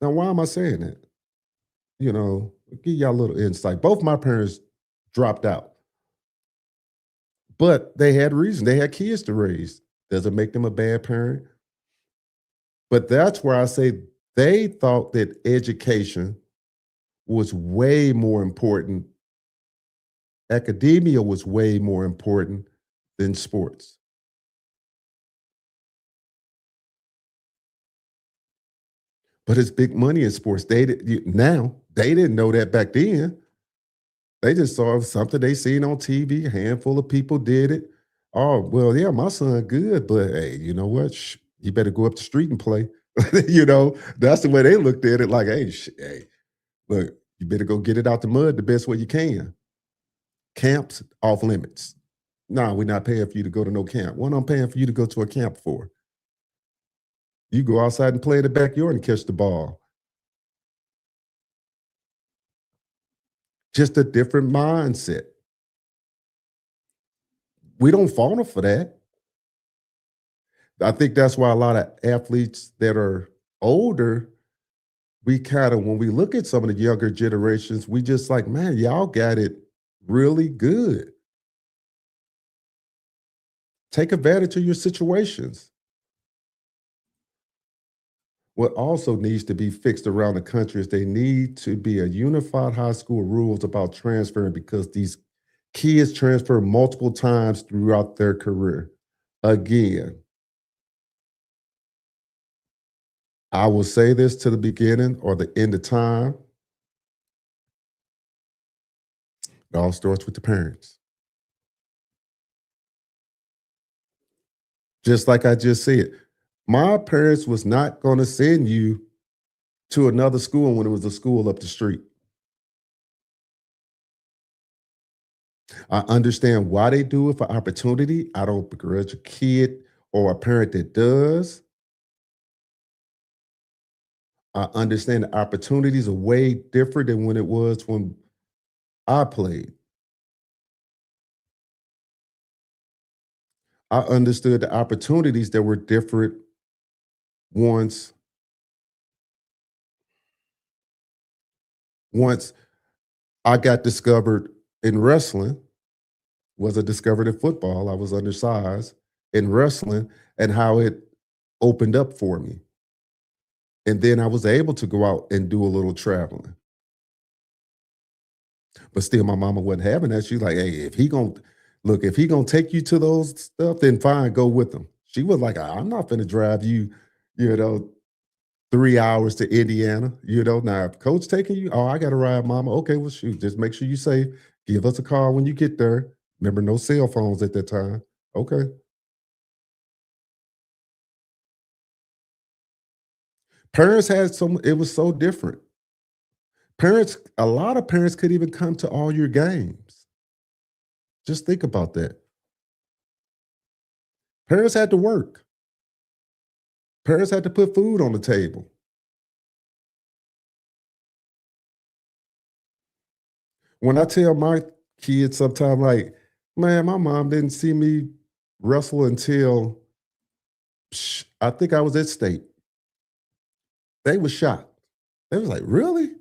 Now, why am I saying that? Give y'all a little insight. Both my parents dropped out, but they had reason. They had kids to raise. Doesn't make them a bad parent. But that's where I say they thought that education was way more important. Academia was way more important than sports. But it's big money in sports. Now they didn't know that back then. They just saw something they seen on TV. A handful of people did it. Oh well, yeah, my son good, but hey, you know what? You better go up the street and play. That's the way they looked at it. Like, hey, look, you better go get it out the mud the best way you can. Camps off limits. No, we're not paying for you to go to no camp. What I'm paying for you to go to a camp for? You go outside and play in the backyard and catch the ball. Just a different mindset. We don't fault them for that. I think that's why a lot of athletes that are older, we kind of, when we look at some of the younger generations, we just like, man, y'all got it really good. Take advantage of your situations. What also needs to be fixed around the country is they need to be a unified high school rules about transferring because these kids transfer multiple times throughout their career. Again, I will say this to the beginning or the end of time. It all starts with the parents. Just like I just said, my parents was not going to send you to another school when it was a school up the street. I understand why they do it for opportunity. I don't begrudge a kid or a parent that does. I understand the opportunities are way different than when it was when I played. I understood the opportunities that were different once once I got discovered in wrestling, was I discovered in football. I was undersized in wrestling and how it opened up for me. And then I was able to go out and do a little traveling. But still my mama wasn't having that. She's like, hey, if he gonna take you to those stuff, then fine, go with him. She was like, I'm not gonna drive you, you know, 3 hours to Indiana. Now if coach taking you, oh, I gotta ride mama. Okay, well shoot, just make sure you safe. Give us a call when you get there. Remember, no cell phones at that time. Okay. Parents had some, it was so different. A lot of parents could even come to all your games. Just think about that. Parents had to work. Parents had to put food on the table. When I tell my kids sometimes, like, man, my mom didn't see me wrestle until I think I was at state. They were shocked. They was like, really?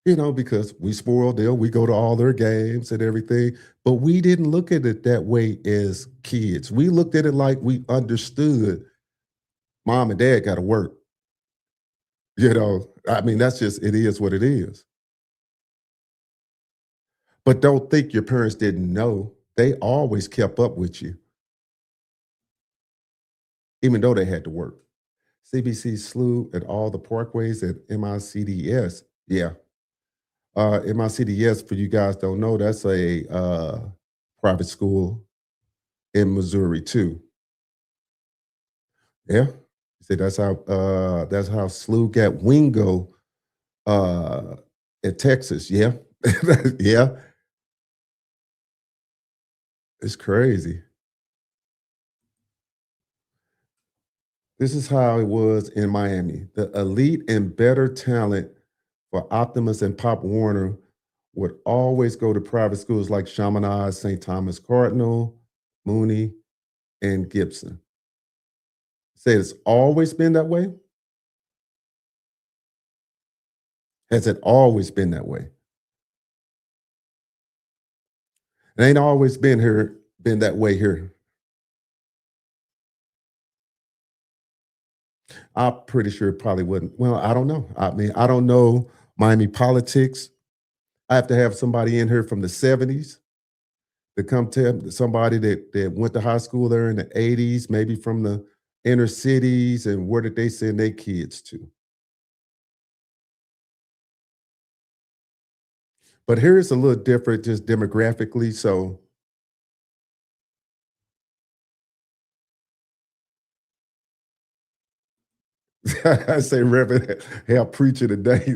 Because we spoiled them. We go to all their games and everything. But we didn't look at it that way as kids. We looked at it like we understood mom and dad got to work. I mean, that's just, it is what it is. But don't think your parents didn't know. They always kept up with you, even though they had to work. CBC SLU at all the parkways at MICDS. Yeah. MICDS, for you guys don't know, that's a private school in Missouri too. Yeah. See, that's how SLU got Wingo uh in Texas. Yeah. Yeah. It's crazy. This is how it was in Miami. The elite and better talent for Optimus and Pop Warner would always go to private schools like Chaminade, St. Thomas Cardinal, Mooney, and Gibson. Say it's always been that way? Has it always been that way? It ain't always been that way here. I'm pretty sure it probably wouldn't. Well, I don't know. I mean, I don't know Miami politics. I have to have somebody in here from the 70s to come tell somebody that went to high school there in the 80s, maybe from the inner cities, and where did they send their kids to? But here's a little different just demographically. So I say, Reverend, help preacher today.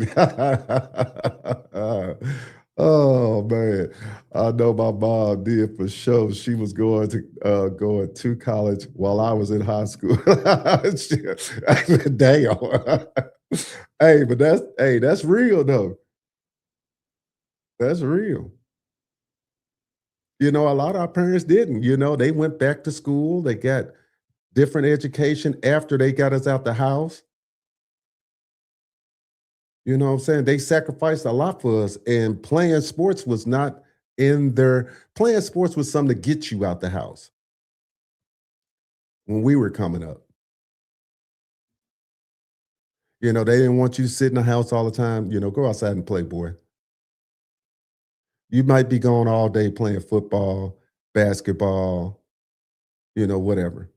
Oh man, I know my mom did for sure. She was going to college while I was in high school. Damn. That's real though. That's real. A lot of our parents didn't. They went back to school. They got different education after they got us out the house. You know what I'm saying? They sacrificed a lot for us, and playing sports was not in their playing sports was something to get you out the house when we were coming up. They didn't want you to sit in the house all the time. Go outside and play, boy. You might be gone all day playing football, basketball, whatever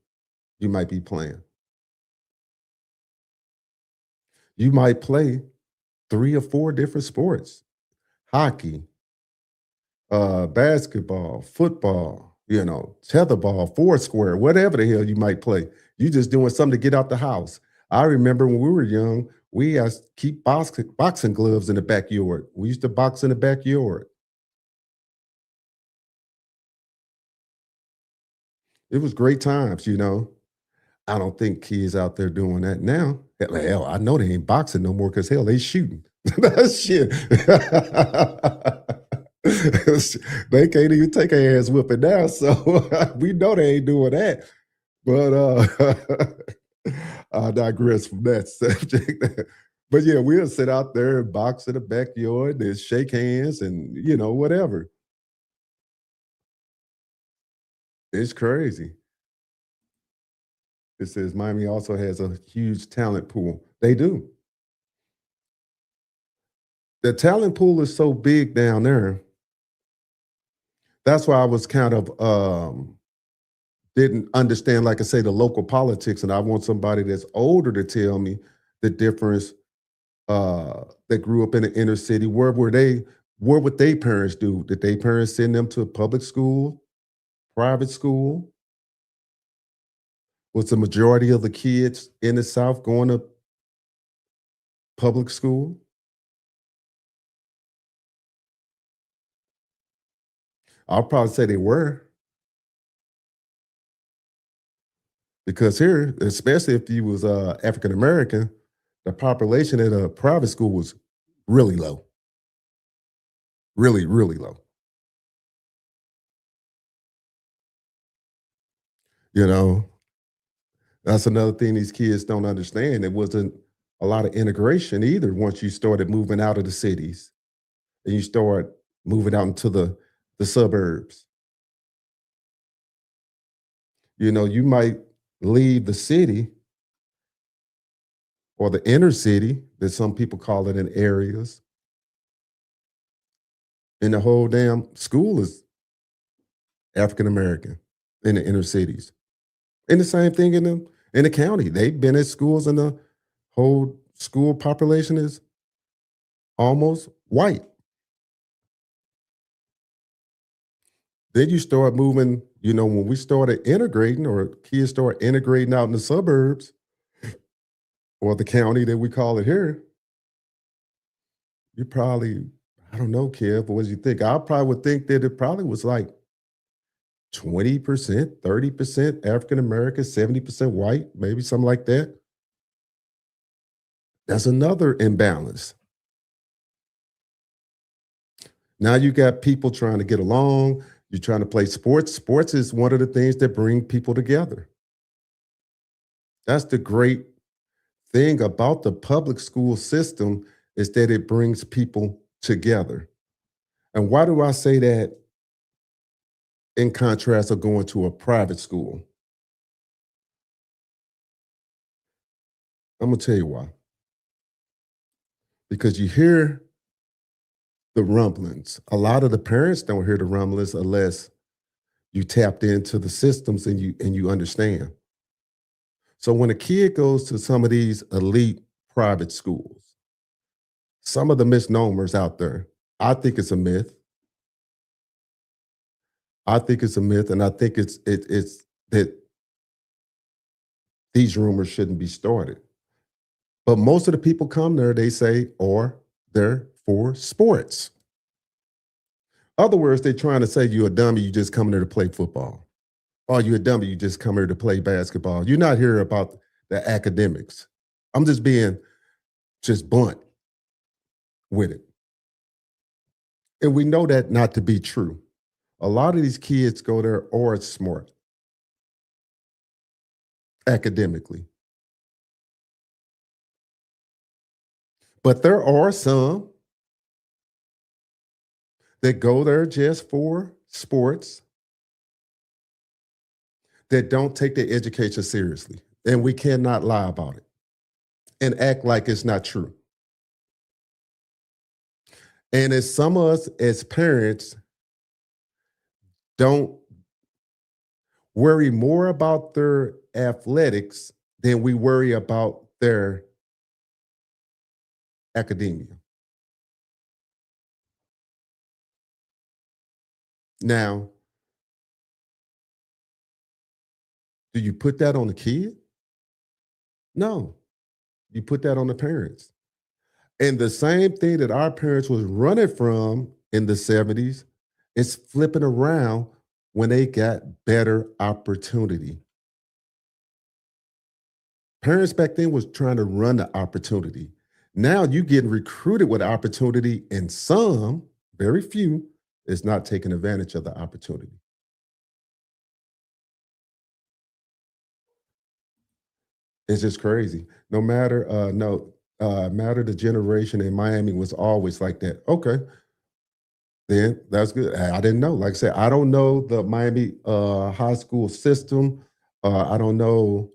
you might be playing. You might play 3 or 4 different sports: hockey, basketball, football, tetherball, foursquare, whatever the hell you might play. You just doing something to get out the house. I remember when we were young, we used to keep boxing gloves in the backyard. We used to box in the backyard. It was great times. I don't think kids out there doing that now. Hell, I know they ain't boxing no more because hell, they shooting. That shit. They can't even take a ass whipping now, so we know they ain't doing that. But I digress from that subject. But yeah, we'll sit out there and box in the backyard and shake hands and whatever. It's crazy. It says Miami also has a huge talent pool. They do. The talent pool is so big down there. That's why I was kind of didn't understand, like I say, the local politics, and I want somebody that's older to tell me the difference. That grew up in the inner city. Where were they? What would their parents do? Did their parents send them to public school, private school? Was the majority of the kids in the South going to public school? I'll probably say they were, because here, especially if you was African American, the population at a private school was really low, really, really low. You know, that's another thing these kids don't understand. It wasn't a lot of integration either once you started moving out of the cities and you start moving out into the suburbs. You might leave the city or the inner city, that some people call it in areas, and the whole damn school is African American in the inner cities. And the same thing in the county. They've been at schools and the whole school population is almost white. Then you start moving, when we started integrating or kids start integrating out in the suburbs or the county that we call it here, you probably, I don't know, Kev, but what do you think? I probably would think that it probably was like 20%, 30% African American, 70% white, maybe something like that. That's another imbalance. Now you got people trying to get along. You're trying to play sports. Sports is one of the things that bring people together. That's the great thing about the public school system is that it brings people together. And why do I say that in contrast of going to a private school? I'm going to tell you why. Because you hear the rumblings. A lot of the parents don't hear the rumblings unless you tapped into the systems and you understand. So when a kid goes to some of these elite private schools, some of the misnomers out there, I think it's a myth. I think it's a myth, and I think it's that these rumors shouldn't be started. But most of the people come there, they say, or they're for sports. Other words, they're trying to say you're a dummy, you just come there to play football. Or you're a dummy, you just come here to play basketball. You're not here about the academics. I'm just being just blunt with it. And we know that not to be true. A lot of these kids go there or smart academically. But there are some that go there just for sports that don't take their education seriously. And we cannot lie about it and act like it's not true. And as some of us as parents don't worry more about their athletics than we worry about their academia. Now, do you put that on the kid? No, you put that on the parents. And the same thing that our parents was running from in the 70s is flipping around when they got better opportunity. Parents back then was trying to run the opportunity. Now you getting recruited with opportunity, and some, very few, is not taking advantage of the opportunity. It's just crazy. No matter the generation in Miami was always like that. Okay, then that's good. I didn't know. Like I said, I don't know the Miami high school system. I don't know.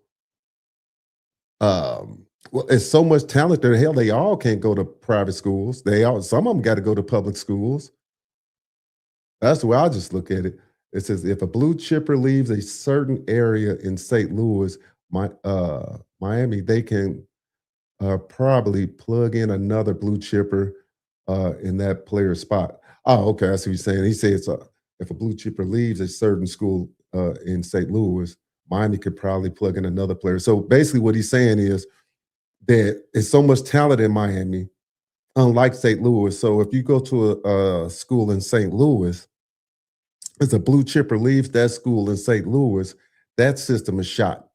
Well, it's so much talent there. Hell, they all can't go to private schools. Some of them got to go to public schools. That's the way I just look at it. It says if a blue chipper leaves a certain area in St. Louis, Miami, they can probably plug in another blue chipper in that player spot. Oh, okay. I see what you're saying. He says if a blue chipper leaves a certain school in St. Louis, Miami could probably plug in another player. So basically, what he's saying is that it's so much talent in Miami, unlike St. Louis. So if you go to a school in St. Louis, as a blue chipper leaves that school in St. Louis, that system is shot.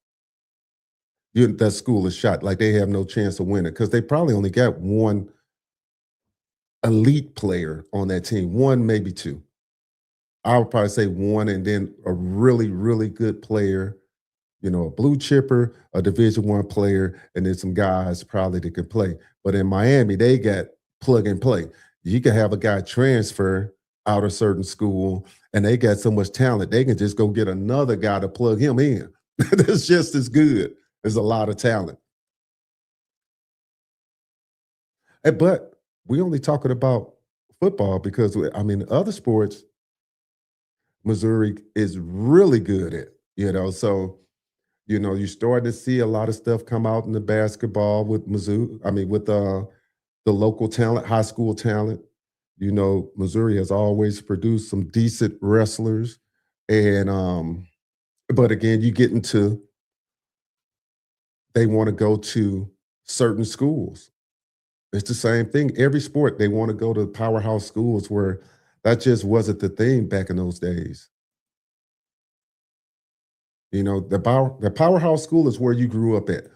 That school is shot. Like they have no chance of winning because they probably only got one elite player on that team, one, maybe two. I would probably say one, and then a really, really good player, a blue chipper, a Division I player, and then some guys probably that can play. But in Miami, they got plug and play. You can have a guy transfer out of certain school, and they got so much talent, they can just go get another guy to plug him in. That's just as good. There's a lot of talent. But we only talking about football because I mean other sports Missouri is really good at, So, you're starting to see a lot of stuff come out in the basketball with Mizzou. I mean, with the local talent, high school talent. Missouri has always produced some decent wrestlers. And but again, you get into they want to go to certain schools. It's the same thing. Every sport, they want to go to powerhouse schools where that just wasn't the thing back in those days. The powerhouse school is where you grew up at.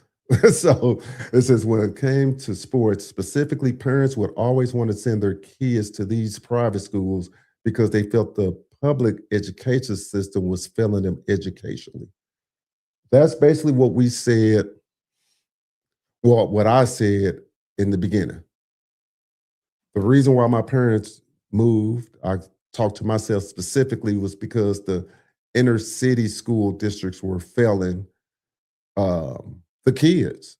So it says when it came to sports, specifically, parents would always want to send their kids to these private schools because they felt the public education system was failing them educationally. That's basically what we said, well, what I said in the beginning. The reason why my parents moved, I talked to myself specifically, was because the inner city school districts were failing the kids.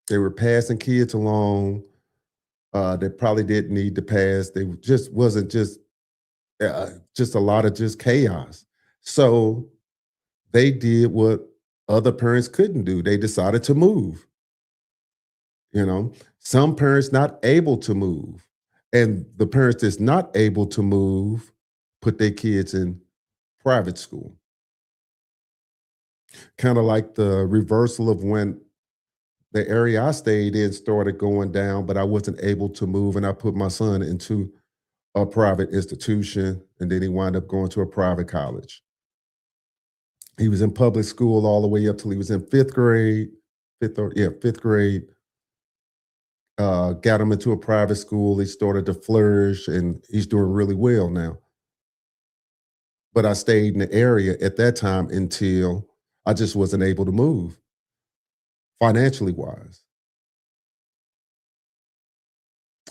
They were passing kids along that probably didn't need to pass. They just wasn't just a lot of just chaos. So they did what other parents couldn't do. They decided to move. Some parents not able to move, and the parents that's not able to move put their kids in private school. Kind of like the reversal of when the area I stayed in started going down, but I wasn't able to move, and I put my son into a private institution, and then he wound up going to a private college. He was in public school all the way up till he was in fifth grade, fifth grade. Got him into a private school. He started to flourish, and he's doing really well now. But I stayed in the area at that time until I just wasn't able to move financially wise.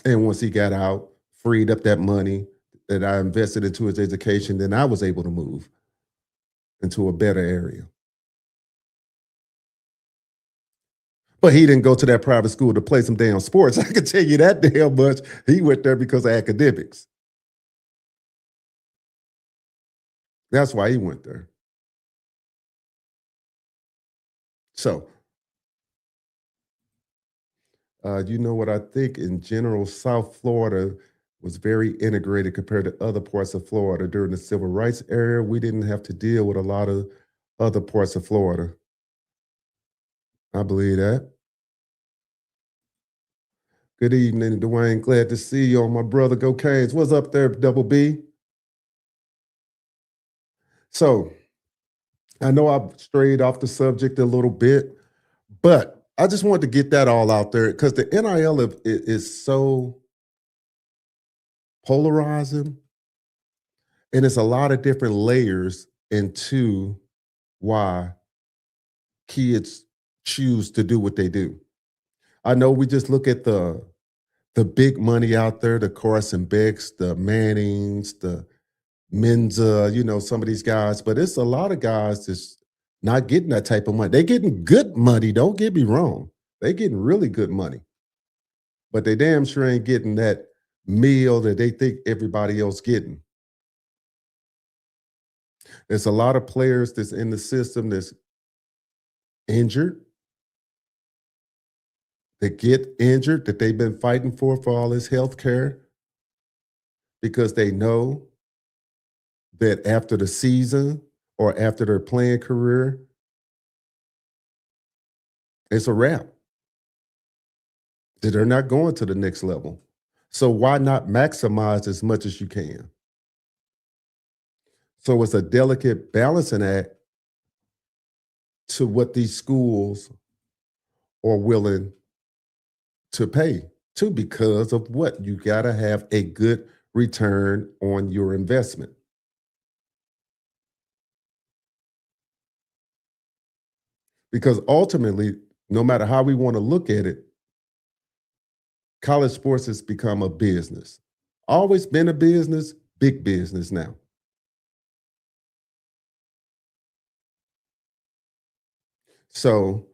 And once he got out, freed up that money that I invested into his education, then I was able to move into a better area. But he didn't go to that private school to play some damn sports. I can tell you that damn much. He went there because of academics. That's why he went there. So, you know what I think in general, South Florida was very integrated compared to other parts of Florida during the civil rights era. We didn't have to deal with a lot of other parts of Florida. I believe that. Good evening, Dwayne. Glad to see you on my brother. Go Canes. What's up there, Double B? So I know I strayed off the subject a little bit, but I just wanted to get that all out there because the NIL is so polarizing, and it's a lot of different layers into why kids choose to do what they do. I know we just look at the big money out there, the Carson Becks, the Mannings, the Menza, some of these guys, but it's a lot of guys that's not getting that type of money. They're getting good money, don't get me wrong. They're getting really good money, but they damn sure ain't getting that meal that they think everybody else getting. There's a lot of players that's in the system that's injured, that get injured, that they've been fighting for all this health care because they know that after the season or after their playing career, it's a wrap. That they're not going to the next level. So why not maximize as much as you can? So it's a delicate balancing act to what these schools are willing to pay to because of what? You got to have a good return on your investment. Because ultimately, no matter how we want to look at it, college sports has become a business. Always been a business, big business now. So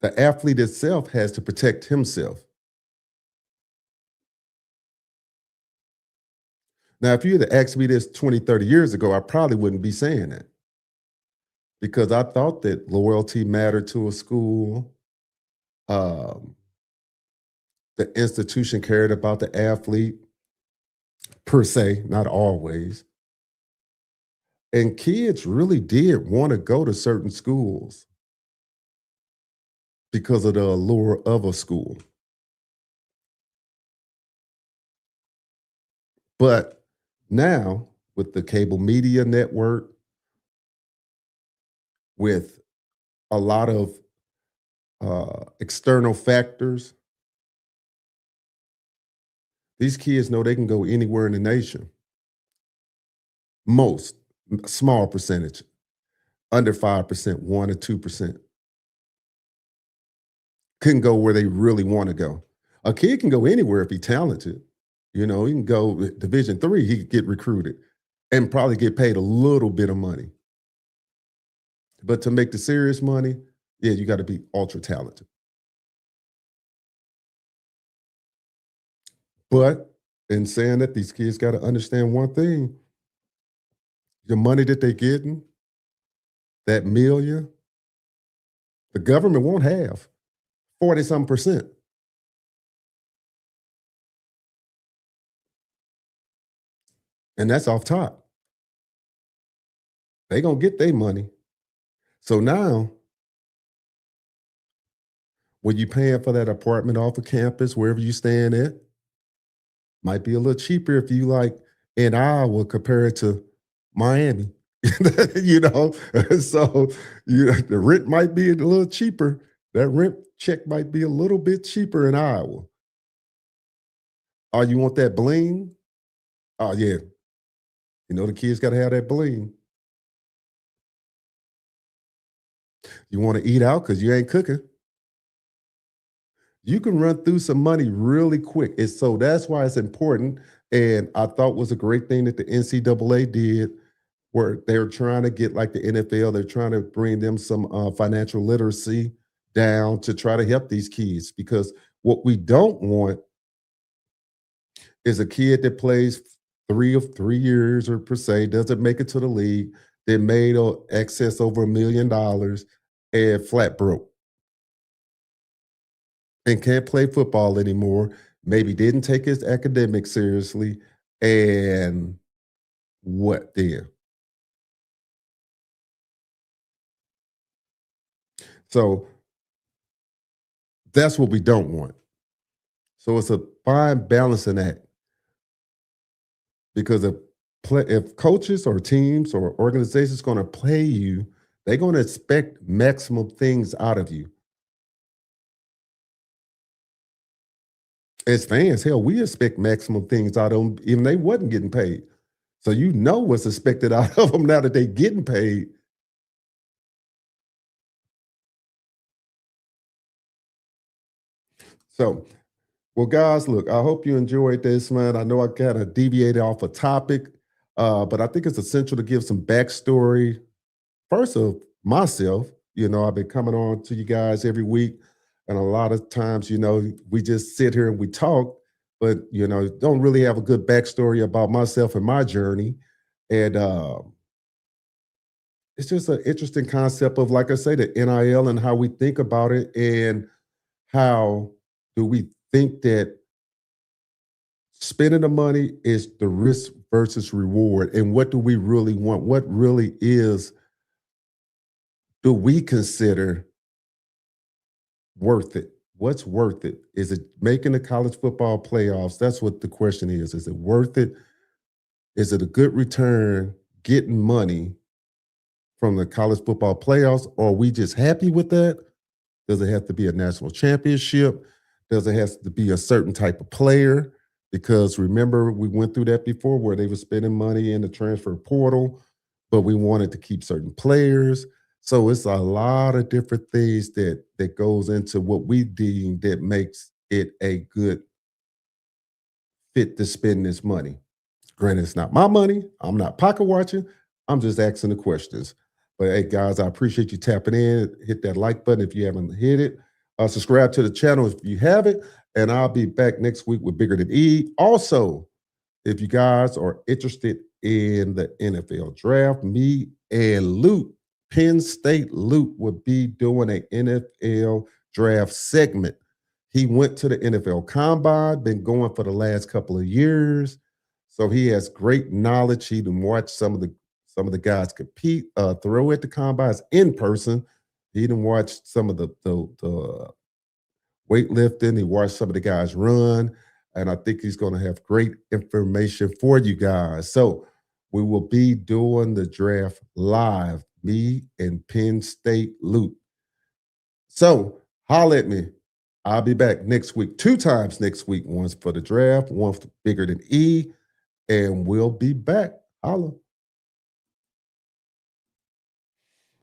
the athlete itself has to protect himself. Now, if you had asked me this 20, 30 years ago, I probably wouldn't be saying that because I thought that loyalty mattered to a school. Um, the institution cared about the athlete per se, not always. And kids really did want to go to certain schools because of the allure of a school. But now, with the cable media network, with a lot of external factors, these kids know they can go anywhere in the nation. Most, small percentage, under 5%, 1 or 2%, couldn't go where they really want to go. A kid can go anywhere if he's talented. You know, he can go Division III, he could get recruited and probably get paid a little bit of money. But to make the serious money, yeah, you got to be ultra talented. But in saying that, these kids got to understand one thing: the money that they're getting, that million, the government won't have 40-some percent. And that's off top. They gonna get their money. So now, when you paying for that apartment off of campus, wherever you staying at, might be a little cheaper if you like in Iowa compared to Miami. you know, so the rent might be a little cheaper. That rent check might be a little bit cheaper in Iowa. Oh, you want that bling? Oh yeah, you know the kids got to have that bling. You want to eat out because you ain't cooking. You can run through some money really quick. And so that's why it's important. And I thought was a great thing that the NCAA did, where they're trying to get like the NFL, they're trying to bring them some financial literacy down to try to help these kids. Because what we don't want is a kid that plays 3 years or per se, doesn't make it to the league, that made excess over $1 million and flat broke and can't play football anymore, maybe didn't take his academics seriously, and what then? So that's what we don't want. So it's a fine balancing act, because if coaches or teams or organizations going to play you, they're going to expect maximum things out of you. As fans, hell, we expect maximum things out of them, even they wasn't getting paid. So you know what's expected out of them now that they getting paid. So, well, guys, look, I hope you enjoyed this, man. I know I kind of deviated off a topic, but I think it's essential to give some backstory first of myself. You know, I've been coming on to you guys every week, and a lot of times, you know, we just sit here and we talk, but you know, don't really have a good backstory about myself and my journey. And it's just an interesting concept of, like I say, the NIL and how we think about it, and how do we think that spending the money is the risk versus reward, and what do we really want? What really do we consider worth it? What's worth it? Is it making the college football playoffs? That's what the question is. Is it worth it? Is it a good return getting money from the college football playoffs? Or are we just happy with that? Does it have to be a national championship? Does it have to be a certain type of player? Because remember, we went through that before, where they were spending money in the transfer portal, but we wanted to keep certain players. So it's a lot of different things that goes into what we deem that makes it a good fit to spend this money. Granted, it's not my money. I'm not pocket watching. I'm just asking the questions. But hey, guys, I appreciate you tapping in. Hit that like button if you haven't hit it. Subscribe to the channel if you haven't. And I'll be back next week with Bigger Than E. Also, if you guys are interested in the NFL draft, me and Luke, Penn State Luke, would be doing an NFL draft segment. He went to the NFL Combine, been going for the last couple of years. So he has great knowledge. He done watched some of the guys compete, throw at the combines in person. He done watched some of the weightlifting. He watched some of the guys run, and I think he's going to have great information for you guys. So we will be doing the draft live me and Penn State loot. So holler at me. I'll be back next week, 2 times next week. One's for the draft, one for bigger than E, and we'll be back. Holla.